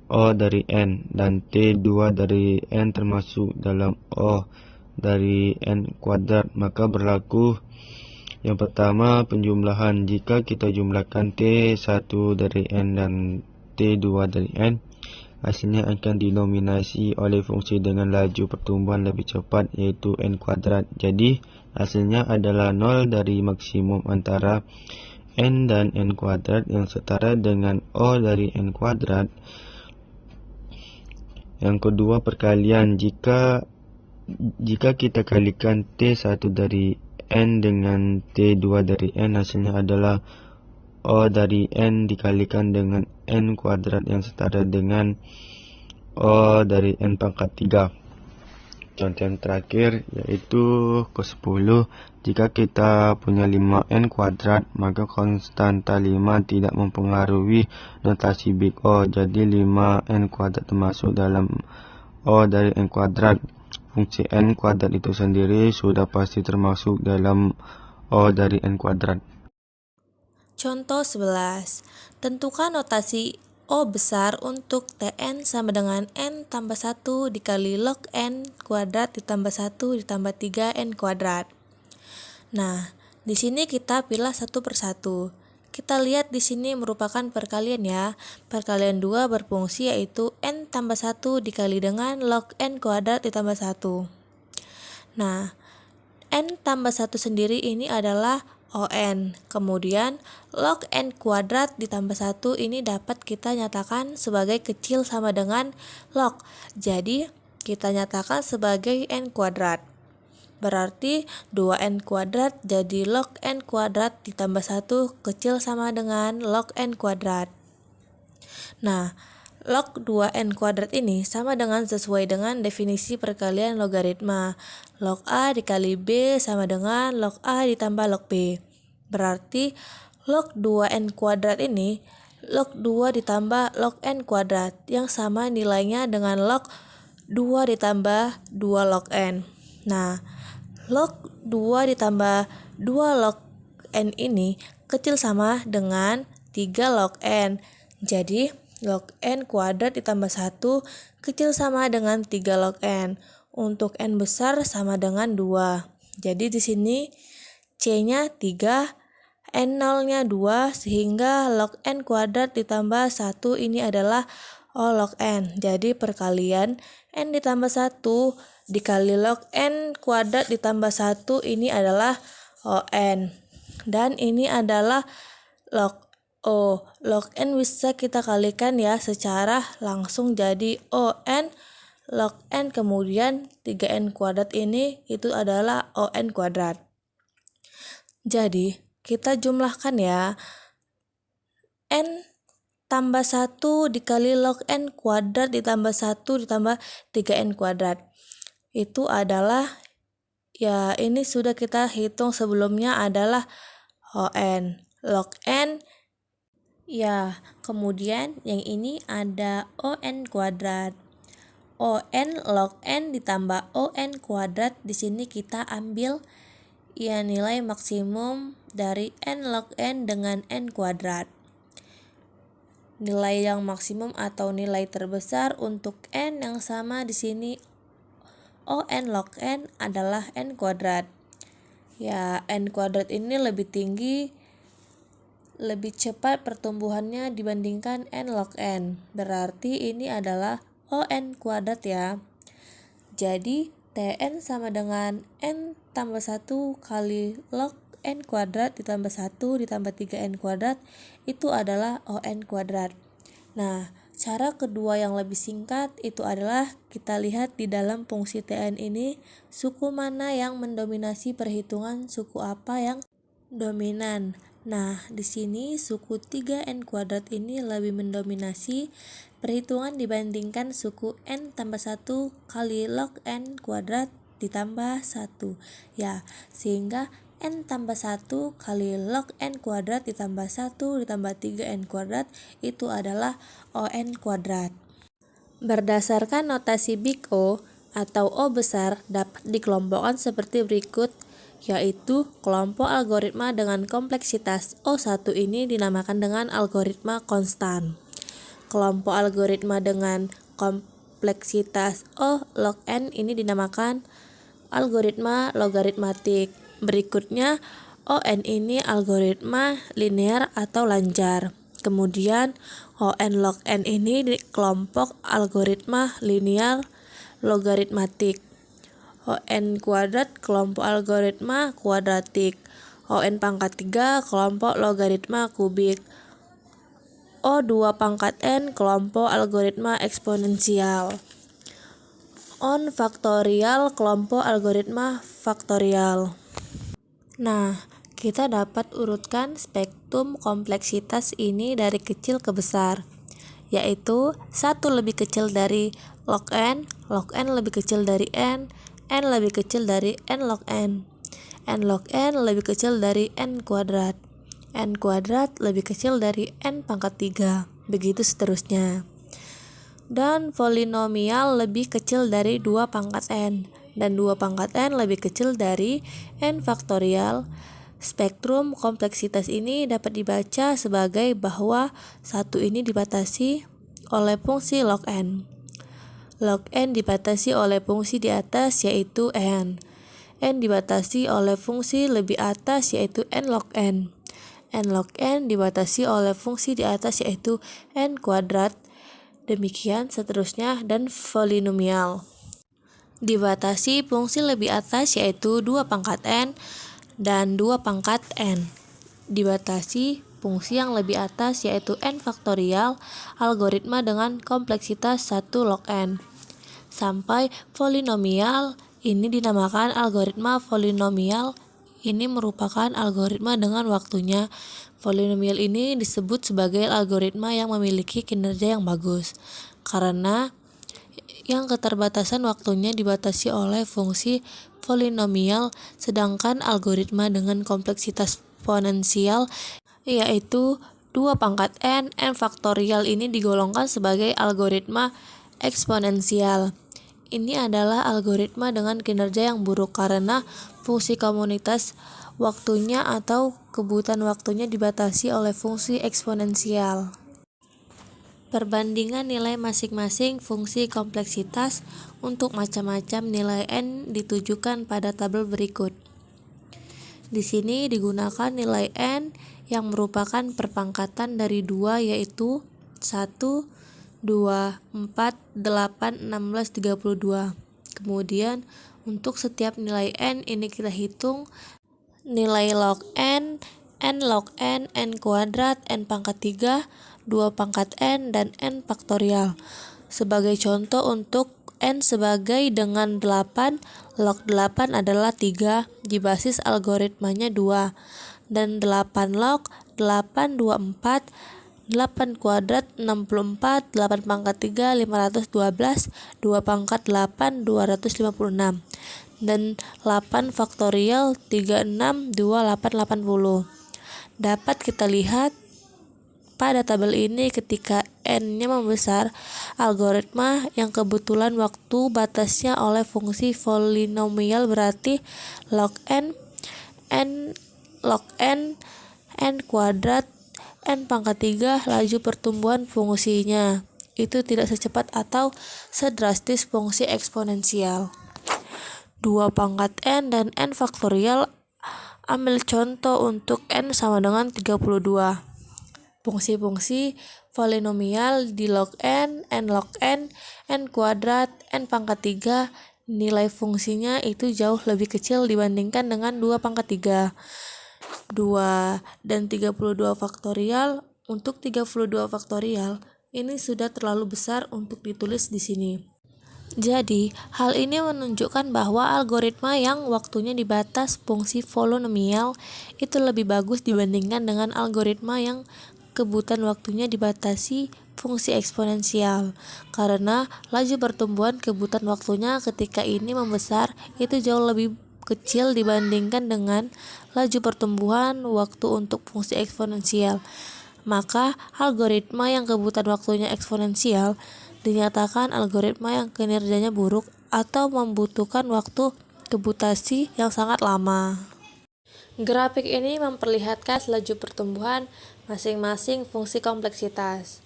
C: O dari n, dan t2 dari n termasuk dalam O dari n kuadrat. Maka berlaku yang pertama, penjumlahan. Jika kita jumlahkan T1 dari N dan T2 dari N, hasilnya akan dinominasi oleh fungsi dengan laju pertumbuhan lebih cepat, yaitu N kuadrat. Jadi, hasilnya adalah 0 dari maksimum antara N dan N kuadrat yang setara dengan O dari N kuadrat. Yang kedua, perkalian. Jika kita kalikan T1 dari N dengan T2 dari N, hasilnya adalah O dari N dikalikan dengan N kuadrat yang setara dengan O dari N pangkat 3. Contoh yang terakhir yaitu ke-10. Jika kita punya 5N kuadrat, maka konstanta 5 tidak mempengaruhi notasi Big O. Jadi 5N kuadrat termasuk dalam O dari N kuadrat. Fungsi N kuadrat itu sendiri sudah pasti termasuk dalam O dari N kuadrat.
B: Contoh 11. Tentukan notasi O besar untuk Tn sama dengan N tambah 1 dikali log N kuadrat ditambah 1 ditambah 3N kuadrat. Nah, di sini kita pilih satu persatu. Kita lihat di sini merupakan perkalian ya. Perkalian 2 berfungsi yaitu N tambah 1 dikali dengan log N kuadrat ditambah 1. Nah, N tambah 1 sendiri ini adalah ON. Kemudian log N kuadrat ditambah 1 ini dapat kita nyatakan sebagai kecil sama dengan log. Jadi, kita nyatakan sebagai N kuadrat. Berarti 2N kuadrat jadi log N kuadrat ditambah 1 kecil sama dengan log N kuadrat. Nah, log 2N kuadrat ini sama dengan sesuai dengan definisi perkalian logaritma. Log A dikali B sama dengan log A ditambah log B. Berarti log 2N kuadrat ini log 2 ditambah log N kuadrat yang sama nilainya dengan log 2 ditambah 2 log N. Nah, log 2 ditambah 2 log N ini kecil sama dengan 3 log N. Jadi, log N kuadrat ditambah 1 kecil sama dengan 3 log N. Untuk N besar sama dengan 2. Jadi di sini C-nya 3, N0-nya 2, sehingga log N kuadrat ditambah 1 ini adalah O log N. Jadi perkalian N ditambah 1 dikali log N kuadrat ditambah 1 ini adalah ON. Dan ini adalah log O. Log N bisa kita kalikan ya secara langsung jadi ON log N kemudian 3N kuadrat ini itu adalah ON kuadrat. Jadi kita jumlahkan ya. N tambah 1 dikali log N kuadrat ditambah 1 ditambah 3N kuadrat. Itu adalah, ya ini sudah kita hitung sebelumnya adalah ON. Log N, ya kemudian yang ini ada ON kuadrat. ON log N ditambah ON kuadrat, di sini kita ambil ya nilai maksimum dari N log N dengan N kuadrat. Nilai yang maksimum atau nilai terbesar untuk N yang sama di sini ON log N adalah N kuadrat. Ya, N kuadrat ini lebih tinggi, lebih cepat pertumbuhannya dibandingkan N log N. Berarti ini adalah ON kuadrat ya. Jadi Tn sama dengan N tambah 1 kali log N kuadrat ditambah 1 ditambah 3N kuadrat itu adalah ON kuadrat. Nah, cara kedua yang lebih singkat itu adalah kita lihat di dalam fungsi Tn ini suku mana yang mendominasi perhitungan, suku apa yang dominan. Nah, di sini suku 3N kuadrat ini lebih mendominasi perhitungan dibandingkan suku N tambah 1 kali log N kuadrat ditambah 1. Ya, sehingga
A: n tambah 1 kali log n kuadrat ditambah 1 ditambah 3n kuadrat itu adalah on kuadrat. Berdasarkan notasi Big O atau O besar dapat dikelompokkan seperti berikut, yaitu kelompok algoritma dengan kompleksitas O1 ini dinamakan dengan algoritma konstan. Kelompok algoritma dengan kompleksitas O log n ini dinamakan algoritma logaritmatik. Berikutnya, ON ini algoritma linear atau lancar. Kemudian, ON log n ini di kelompok algoritma linear logaritmatik. ON kuadrat kelompok algoritma kuadratik. ON pangkat 3 kelompok logaritma kubik. O2 pangkat n kelompok algoritma eksponensial. On faktorial kelompok algoritma faktorial. Nah, kita dapat urutkan spektrum kompleksitas ini dari kecil ke besar, yaitu 1 lebih kecil dari log n lebih kecil dari n lebih kecil dari n log n log n lebih kecil dari n kuadrat lebih kecil dari n pangkat 3, begitu seterusnya. Dan polinomial lebih kecil dari 2 pangkat n, dan 2 pangkat n lebih kecil dari n faktorial. Spektrum kompleksitas ini dapat dibaca sebagai bahwa 1 ini dibatasi oleh fungsi log n. Log n dibatasi oleh fungsi di atas yaitu n dibatasi oleh fungsi lebih atas yaitu n log n log n dibatasi oleh fungsi di atas yaitu n kuadrat, demikian seterusnya, dan polinomial dibatasi fungsi lebih atas yaitu 2 pangkat n dan 2 pangkat n dibatasi fungsi yang lebih atas yaitu n faktorial algoritma dengan kompleksitas 1 log n sampai polinomial ini dinamakan algoritma polinomial. Ini merupakan algoritma dengan waktunya. Polinomial ini disebut sebagai algoritma yang memiliki kinerja yang bagus karena yang keterbatasan waktunya dibatasi oleh fungsi polinomial, sedangkan algoritma dengan kompleksitas eksponensial yaitu 2 pangkat n faktorial ini digolongkan sebagai algoritma eksponensial. Ini adalah algoritma dengan kinerja yang buruk karena fungsi komunitas waktunya atau kebutuhan waktunya dibatasi oleh fungsi eksponensial. Perbandingan nilai masing-masing fungsi kompleksitas untuk macam-macam nilai n ditujukan pada tabel berikut. Di sini digunakan nilai n yang merupakan perpangkatan dari 2 yaitu 1, 2, 4, 8, 16, 32. Kemudian untuk setiap nilai n ini kita hitung nilai log n log n kuadrat, n pangkat 3, 2 pangkat n, dan n faktorial. Sebagai contoh untuk n sebagai dengan 8, log 8 adalah 3, di basis algoritmanya 2, dan 8 log 8, 24, 8 kuadrat 64, 8 pangkat 3 512, 2 pangkat 8 256, dan 8 faktorial 36, 28, 80. Dapat kita lihat pada tabel ini ketika n-nya membesar, algoritma yang kebetulan waktu batasnya oleh fungsi polinomial berarti log n log n kuadrat, n pangkat 3 laju pertumbuhan fungsinya itu tidak secepat atau sedrastis fungsi eksponensial. 2 pangkat n dan n faktorial, ambil contoh untuk n sama dengan 32. Fungsi-fungsi polinomial di log n log n kuadrat, n pangkat 3, nilai fungsinya itu jauh lebih kecil dibandingkan dengan 2 pangkat 3. 2 dan 32 faktorial. Untuk 32 faktorial ini sudah terlalu besar untuk ditulis di sini. Jadi, hal ini menunjukkan bahwa algoritma yang waktunya dibatas fungsi polinomial itu lebih bagus dibandingkan dengan algoritma yang kebutuhan waktunya dibatasi fungsi eksponensial, karena laju pertumbuhan kebutuhan waktunya ketika ini membesar itu jauh lebih
B: kecil dibandingkan dengan laju pertumbuhan waktu untuk fungsi eksponensial. Maka algoritma yang kebutuhan waktunya eksponensial dinyatakan algoritma yang kinerjanya buruk atau membutuhkan waktu komputasi yang sangat lama. Grafik ini memperlihatkan laju pertumbuhan masing-masing fungsi kompleksitas.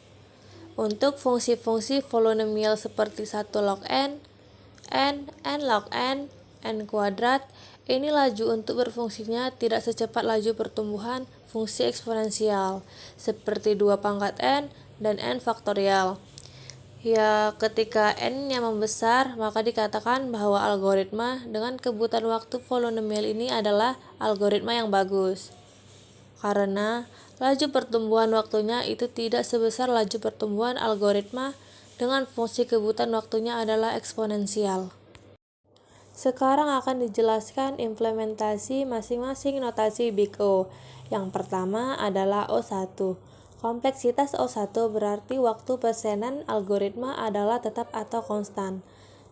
B: Untuk fungsi-fungsi polinomial seperti 1 log n log n kuadrat, ini laju untuk berfungsinya tidak secepat laju pertumbuhan fungsi eksponensial, seperti 2 pangkat n dan n faktorial. Ya, ketika n-nya membesar, maka dikatakan bahwa algoritma dengan kebutuhan waktu polinomial ini adalah algoritma yang bagus. Karena laju pertumbuhan waktunya itu tidak sebesar laju pertumbuhan algoritma dengan fungsi kebutuhan waktunya adalah eksponensial. Sekarang akan dijelaskan implementasi masing-masing notasi Big O. Yang pertama adalah O1. Kompleksitas O1 berarti waktu persenan algoritma adalah tetap atau konstan,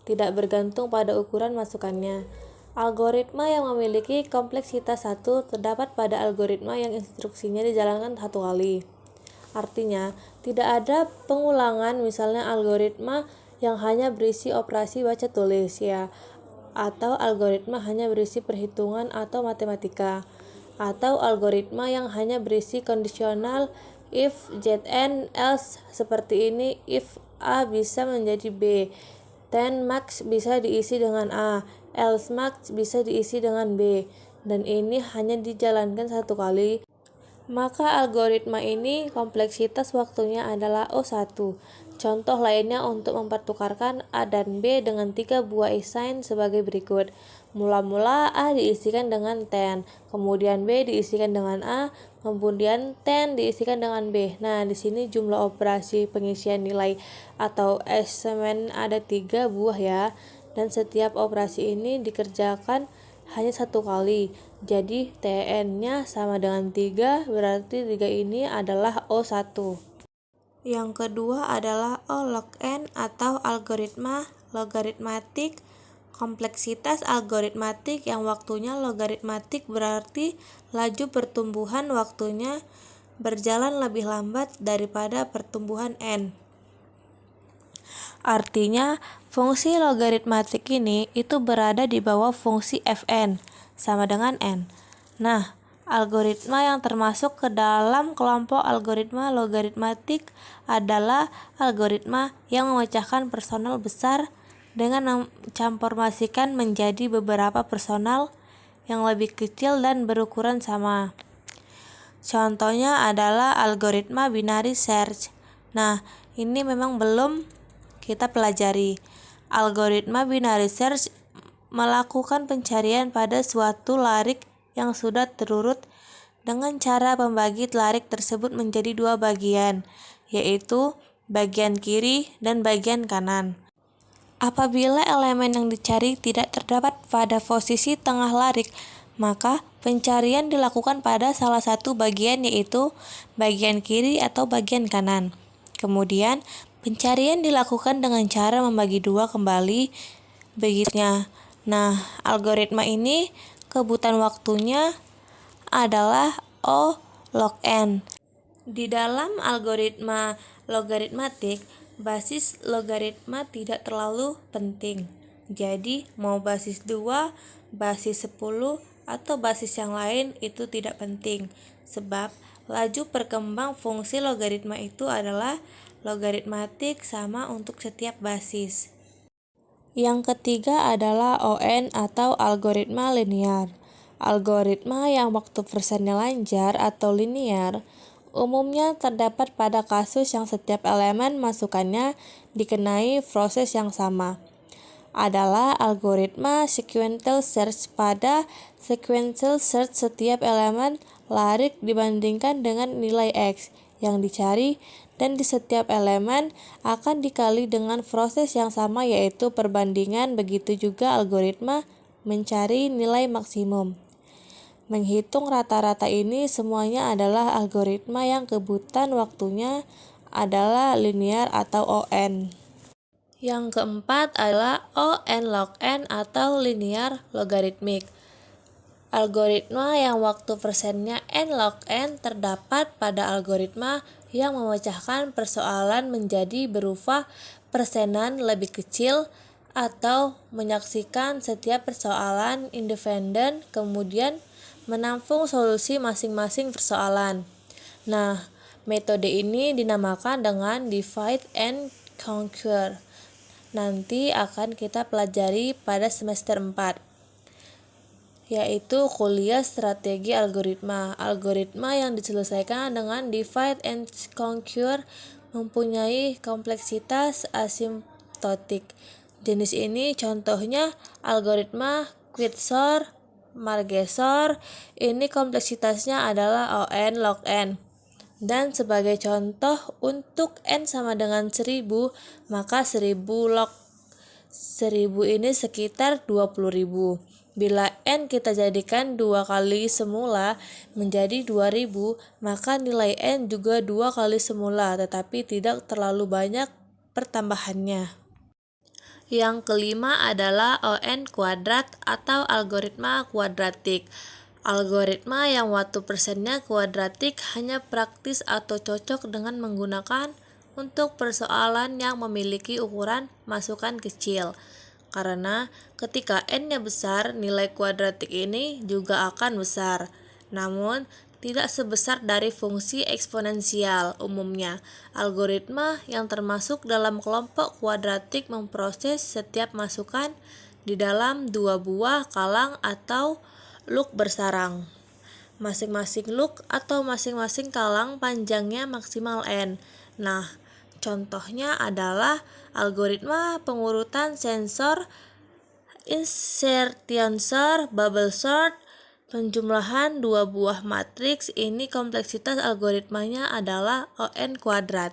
B: tidak bergantung pada ukuran masukannya. Algoritma yang memiliki kompleksitas 1 terdapat pada algoritma yang instruksinya dijalankan 1 kali. Artinya, tidak ada pengulangan, misalnya algoritma yang hanya berisi operasi baca tulis ya, atau algoritma hanya berisi perhitungan atau matematika, atau algoritma yang hanya berisi kondisional if Zn else seperti ini, if A bisa menjadi B, then max bisa diisi dengan A, else max bisa diisi dengan B, dan ini hanya dijalankan 1 kali. Maka algoritma ini kompleksitas waktunya adalah O1. Contoh lainnya untuk mempertukarkan A dan B dengan 3 buah e-sign sebagai berikut. Mula-mula A diisikan dengan 10, kemudian B diisikan dengan A, kemudian 10 diisikan dengan B. Nah, di sini jumlah operasi pengisian nilai atau assignment ada 3 buah ya, dan setiap operasi ini dikerjakan hanya 1 kali. Jadi Tn-nya sama dengan 3, berarti 3 ini adalah O1. Yang kedua adalah O log n atau algoritma logaritmatik. Kompleksitas algoritmatik yang waktunya logaritmatik berarti laju pertumbuhan waktunya berjalan lebih lambat daripada pertumbuhan n. Artinya, fungsi logaritmatik ini itu berada di bawah fungsi fn, sama dengan n. Nah, algoritma yang termasuk ke dalam kelompok algoritma logaritmatik adalah algoritma yang memecahkan personal besar dengan mentransformasikan menjadi beberapa personal yang lebih kecil dan berukuran sama. Contohnya adalah algoritma binary search. Nah, ini memang belum kita pelajari. Algoritma binary search melakukan pencarian pada suatu larik yang sudah terurut dengan cara membagi larik tersebut menjadi 2 bagian, yaitu bagian kiri dan bagian kanan. Apabila elemen yang dicari tidak terdapat pada posisi tengah larik, maka pencarian dilakukan pada salah satu bagian, yaitu bagian kiri atau bagian kanan. Kemudian, pencarian dilakukan dengan cara membagi 2 kembali begitunya. Nah, algoritma ini kebutuhan waktunya adalah O log n. Di dalam algoritma logaritmatik, basis logaritma tidak terlalu penting. Jadi, mau basis 2, basis 10, atau basis yang lain itu tidak penting. Sebab, laju perkembang fungsi logaritma itu adalah logaritmatik sama untuk setiap basis. Yang ketiga adalah ON atau algoritma linear. Algoritma yang waktu persennya lancar atau linear umumnya terdapat pada kasus yang setiap elemen masukannya dikenai proses yang sama. Adalah algoritma sequential search. Pada sequential search setiap elemen larik dibandingkan dengan nilai X yang dicari, dan di setiap elemen akan dikali dengan proses yang sama, yaitu perbandingan. Begitu juga algoritma mencari nilai maksimum. Menghitung rata-rata ini semuanya adalah algoritma yang kebutuhan waktunya adalah linear atau ON.
D: Yang keempat adalah O(n) log n atau linear logarithmic. Algoritma yang waktu persennya n log n terdapat pada algoritma yang memecahkan persoalan menjadi berupa persenan lebih kecil atau menyaksikan setiap persoalan independen kemudian menampung solusi masing-masing persoalan. Nah, metode ini dinamakan dengan divide and conquer. Nanti akan kita pelajari pada semester 4, yaitu kuliah strategi algoritma. Algoritma yang diselesaikan dengan divide and conquer mempunyai kompleksitas asimptotik. Jenis ini contohnya algoritma Quicksort, Margesort. Ini kompleksitasnya adalah O(n) log n. Dan sebagai contoh, untuk n sama dengan 1000, maka 1000 log 1000 ini sekitar 20.000. Bila n kita jadikan 2 kali semula menjadi 2000, maka nilai n juga 2 kali semula, tetapi tidak terlalu banyak pertambahannya. Yang kelima adalah O(n) kuadrat atau algoritma kuadratik. Algoritma yang waktu persennya kuadratik hanya praktis atau cocok dengan menggunakan untuk persoalan yang memiliki ukuran masukan kecil. Karena ketika n-nya besar, nilai kuadratik ini juga akan besar. Namun, tidak sebesar dari fungsi eksponensial umumnya. Algoritma yang termasuk dalam kelompok kuadratik memproses setiap masukan di dalam dua buah kalang atau loop bersarang. Masing-masing loop atau masing-masing kalang panjangnya maksimal n. Nah, contohnya adalah algoritma pengurutan sensor, insertion sort, bubble sort, penjumlahan dua buah matriks. Ini kompleksitas algoritmanya adalah O(n) kuadrat.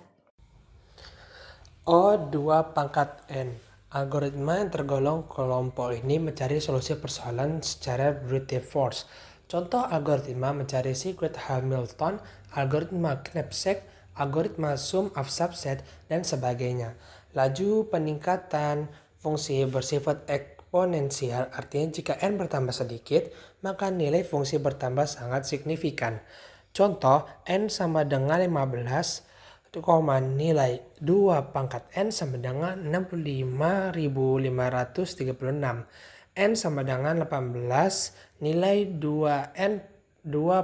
E: O2 pangkat n. Algoritma yang tergolong kelompok ini mencari solusi persoalan secara brute force. Contoh algoritma mencari secret Hamilton, algoritma knapsack, algoritma sum of subset, dan sebagainya. Laju peningkatan fungsi bersifat eksponensial, artinya jika n bertambah sedikit, maka nilai fungsi bertambah sangat signifikan. Contoh, n sama dengan 15, nilai 2 pangkat n sama dengan 65.536. N sama dengan 18, nilai 2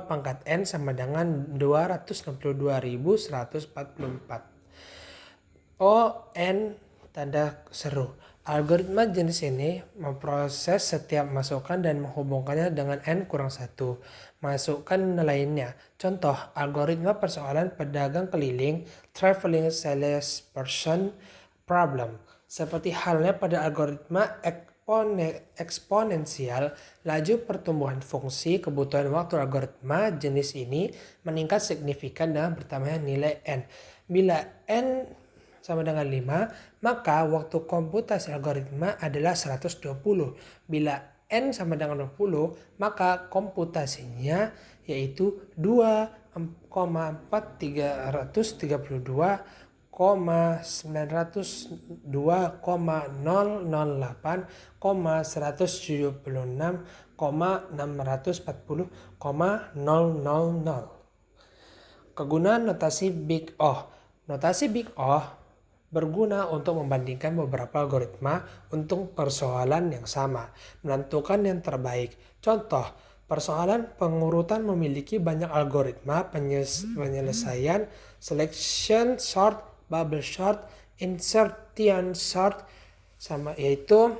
E: pangkat n sama dengan 262.144. O(n) tanda seru. Algoritma jenis ini memproses setiap masukan dan menghubungkannya dengan n-1 masukan lainnya. Contoh, algoritma persoalan pedagang keliling, traveling salesperson problem. Seperti halnya pada algoritma eksponensial, laju pertumbuhan fungsi kebutuhan waktu algoritma jenis ini meningkat signifikan dengan bertambahnya nilai n. Bila n sama dengan 5, maka waktu komputasi algoritma adalah 120. Bila n sama dengan 20, maka komputasinya yaitu 2,432,902,176,640,000. Kegunaan notasi Big O. Notasi Big O berguna untuk membandingkan beberapa algoritma untuk persoalan yang sama, menentukan yang terbaik. Contoh, persoalan pengurutan memiliki banyak algoritma penyelesaian, selection sort, bubble sort, insertion sort, sama yaitu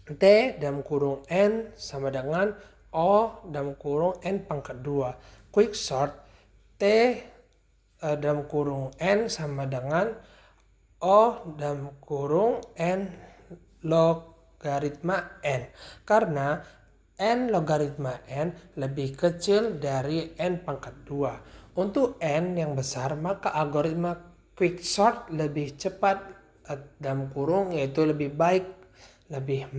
E: T dalam kurung N sama dengan O dalam kurung N pangkat 2. Quicksort, T dalam kurung N sama dengan O dalam kurung N logaritma N. Karena N logaritma N lebih kecil dari N pangkat 2. Untuk N yang besar, maka algoritma quicksort lebih cepat dalam kurung yaitu lebih baik, lebih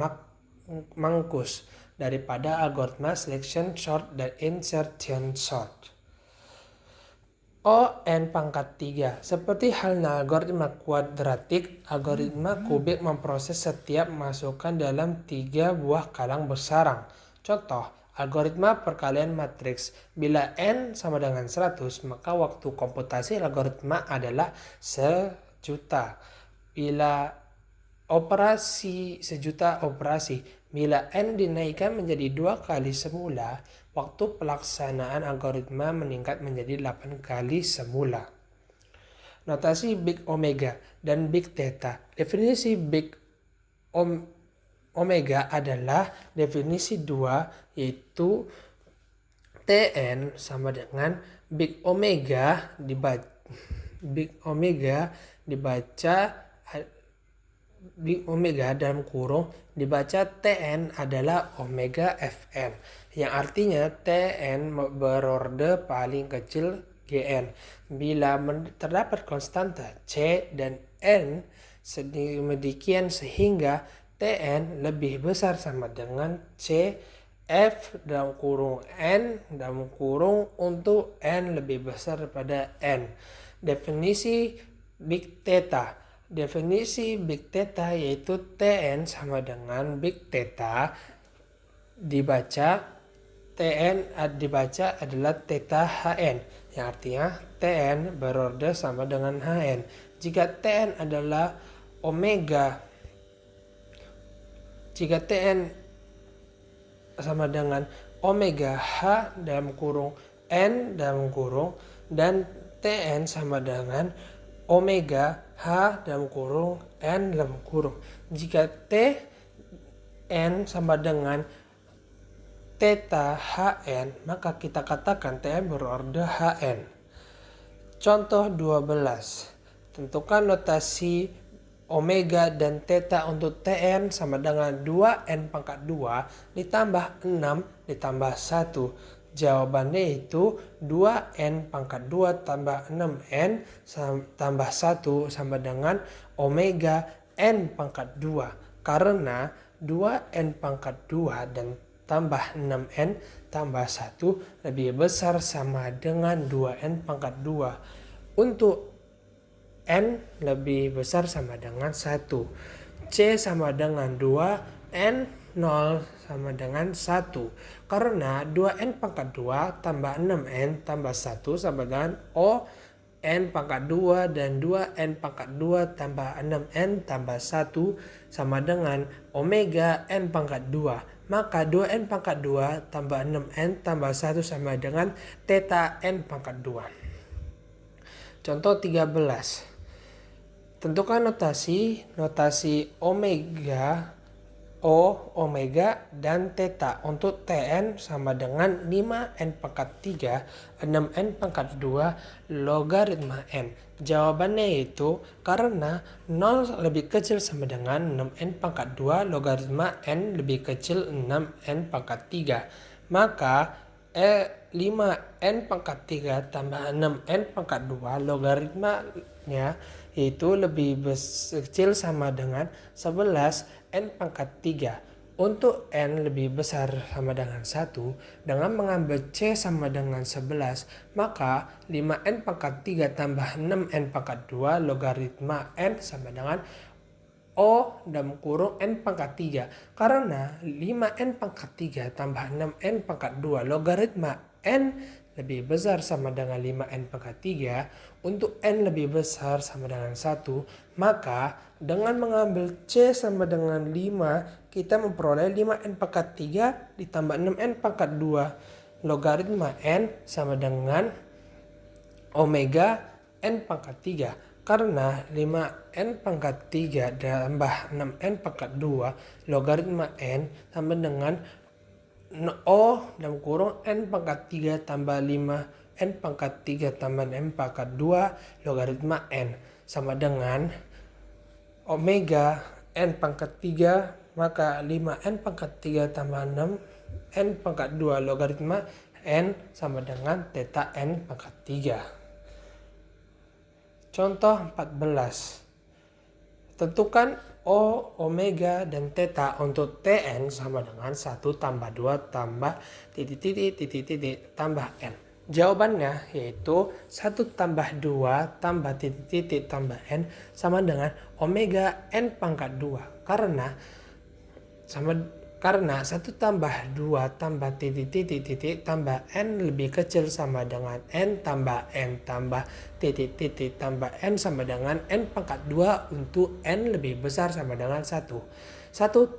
E: mangkus daripada algoritma selection sort dan insertion sort. O n pangkat 3. Seperti halnya algoritma kuadratik, algoritma kubik memproses setiap masukan dalam 3 buah kalang bersarang. Contoh, algoritma perkalian matriks. Bila n sama dengan 100, maka waktu komputasi algoritma adalah 1.000.000. Bila operasi 1.000.000 operasi. Bila n dinaikkan menjadi 2 kali semula, waktu pelaksanaan algoritma meningkat menjadi 8 kali semula. Notasi Big Omega dan Big Theta. Definisi Big Omega adalah definisi 2, yaitu Tn sama dengan Big Omega dalam kurung dibaca Tn adalah omega Fn, yang artinya Tn berorde paling kecil Gn. Bila terdapat konstanta C dan N sedemikian sehingga Tn lebih besar sama dengan C, F dalam kurung N dalam kurung untuk N lebih besar daripada N. Definisi Big Theta. Definisi Big Theta yaitu Tn sama dengan Big Theta dibaca adalah Theta Hn, yang artinya Tn berorde sama dengan Hn. Jika Tn sama dengan omega H dalam kurung N dalam kurung dan Tn sama dengan omega H dalam kurung N dalam kurung. Jika Tn sama dengan Theta Hn, maka kita katakan Tn berorde Hn. Contoh 12. Tentukan notasi omega dan theta untuk Tn sama dengan 2n pangkat 2 ditambah 6 ditambah 1. Jawabannya itu 2n pangkat 2 tambah 6n tambah 1 sama dengan omega n pangkat 2. Karena 2n pangkat 2 dan tambah 6n tambah 1 lebih besar sama dengan 2n pangkat 2. Untuk n lebih besar sama dengan 1. C sama dengan 2, n 0 sama dengan 1. Karena 2n pangkat 2 tambah 6n tambah 1 sama dengan O n pangkat 2 dan 2n pangkat 2 tambah 6n tambah 1 sama dengan omega n pangkat 2. Maka 2n pangkat 2 tambah 6n tambah 1 sama dengan theta n pangkat 2. Contoh 13. Tentukan notasi omega dan theta untuk Tn sama dengan 5n pangkat 3, 6n pangkat 2 logaritma n. Jawabannya itu karena 0 lebih kecil sama dengan 6n pangkat 2 logaritma n lebih kecil 6n pangkat 3. Maka 5n pangkat 3 tambah 6n pangkat 2 logaritmanya itu lebih kecil sama dengan 11n pangkat 3. Untuk n lebih besar sama dengan 1, dengan mengambil C sama dengan 11, maka 5n pangkat 3 tambah 6n pangkat 2 logaritma n sama dengan O dalam kurung n pangkat 3. Karena 5n pangkat 3 tambah 6n pangkat 2 logaritma n lebih besar sama dengan 5n pangkat 3, untuk n lebih besar sama dengan 1, maka dengan mengambil C sama dengan 5, kita memperoleh 5n pangkat 3 ditambah 6n pangkat 2 logaritma n sama dengan omega n pangkat 3. Karena 5n pangkat 3 tambah 6n pangkat 2 logaritma n sama dengan O dalam kurung n pangkat 3 tambah 5n pangkat 3 tambah n pangkat 2 logaritma n sama dengan omega n pangkat 3, maka 5n pangkat 3 tambah 6n pangkat 2 logaritma n sama dengan theta n pangkat 3. Contoh 14. Tentukan O, omega, dan theta untuk Tn sama dengan 1 tambah 2 tambah titik tambah n. Jawabannya yaitu 1 tambah 2 tambah titik-titik tambah n sama dengan omega n pangkat 2. Karena 1 tambah 2 tambah titik-titik tambah n lebih kecil sama dengan n tambah titik-titik tambah n sama dengan n pangkat 2 untuk n lebih besar sama dengan 1. 1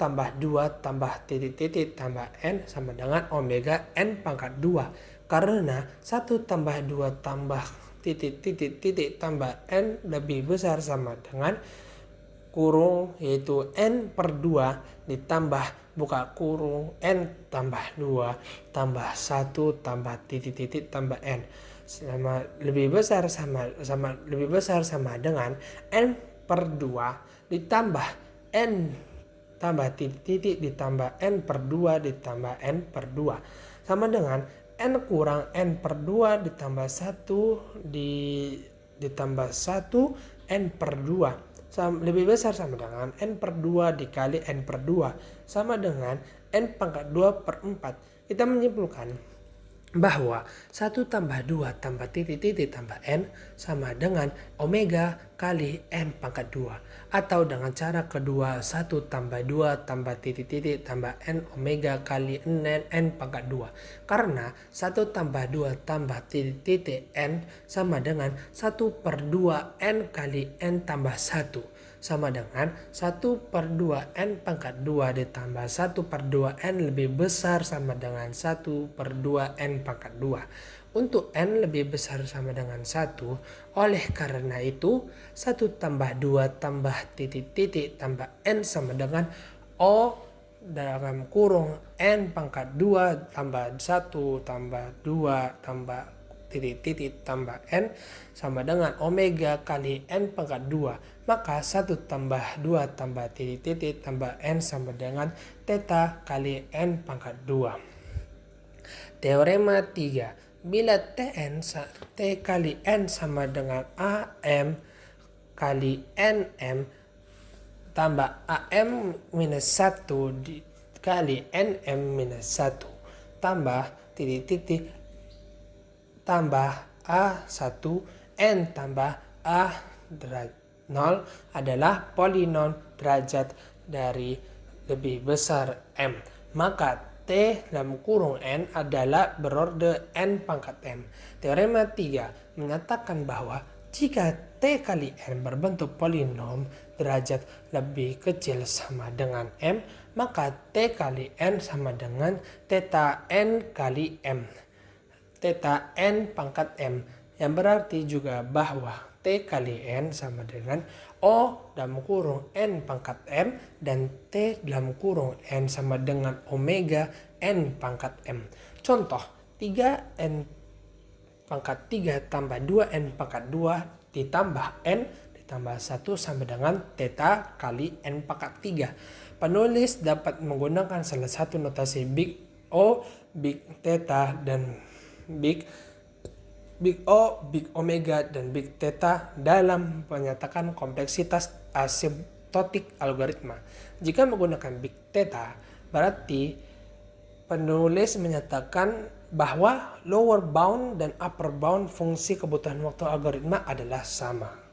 E: tambah 2 tambah titik-titik tambah n sama dengan omega n pangkat 2. Karena 1 tambah 2 tambah titik-titik tambah n lebih besar sama dengan kurung yaitu n per 2 ditambah buka kurung n tambah 2 tambah 1 tambah titik-titik tambah n lebih besar sama dengan n per 2 ditambah n tambah titik-titik ditambah n per 2 ditambah n per 2 sama dengan n kurang n per 2 ditambah 1 ditambah 1 n per 2 lebih besar sama dengan n per 2 dikali n per 2 sama dengan n pangkat 2 per 4. Kita menyimpulkan bahwa 1 tambah 2 tambah titik-titik tambah n sama dengan omega kali n pangkat 2. Atau dengan cara kedua 1 tambah 2 tambah titik-titik tambah n omega kali n pangkat 2. Karena 1 tambah 2 tambah titik-titik n sama dengan 1 per 2 n kali n tambah 1. Sama dengan 1 per 2 n pangkat 2 ditambah 1 per 2 n lebih besar sama dengan 1 per 2 n pangkat 2. Untuk n lebih besar sama dengan 1, oleh karena itu 1 tambah 2 tambah titik-titik tambah n sama dengan O dalam kurung n pangkat 2 tambah 1 tambah 2 tambah titik-titik tambah n sama dengan omega kali n pangkat 2. Maka 1 tambah 2 tambah titik-titik tambah n sama dengan theta kali n pangkat 2. Teorema 3. Bila T kali n sama dengan AM kali NM tambah AM minus 1 kali NM minus 1 tambah titik-titik tambah A1 N tambah A 0 adalah polinom derajat dari lebih besar M. Maka T dalam kurung N adalah berorde N pangkat M. Teorema 3 menyatakan bahwa jika T kali N berbentuk polinom derajat lebih kecil sama dengan M, maka T kali N sama dengan theta N kali M. Theta N pangkat M. Yang berarti juga bahwa T kali N sama dengan O dalam kurung N pangkat M dan T dalam kurung N sama dengan omega N pangkat M. Contoh 3N pangkat 3 tambah 2N pangkat 2 ditambah N ditambah 1 sama dengan theta kali N pangkat 3. Penulis dapat menggunakan salah satu notasi big O, big theta dan big O, big omega, dan big theta dalam menyatakan kompleksitas asimptotik algoritma. Jika menggunakan big theta, berarti penulis menyatakan bahwa lower bound dan upper bound fungsi kebutuhan waktu algoritma adalah sama.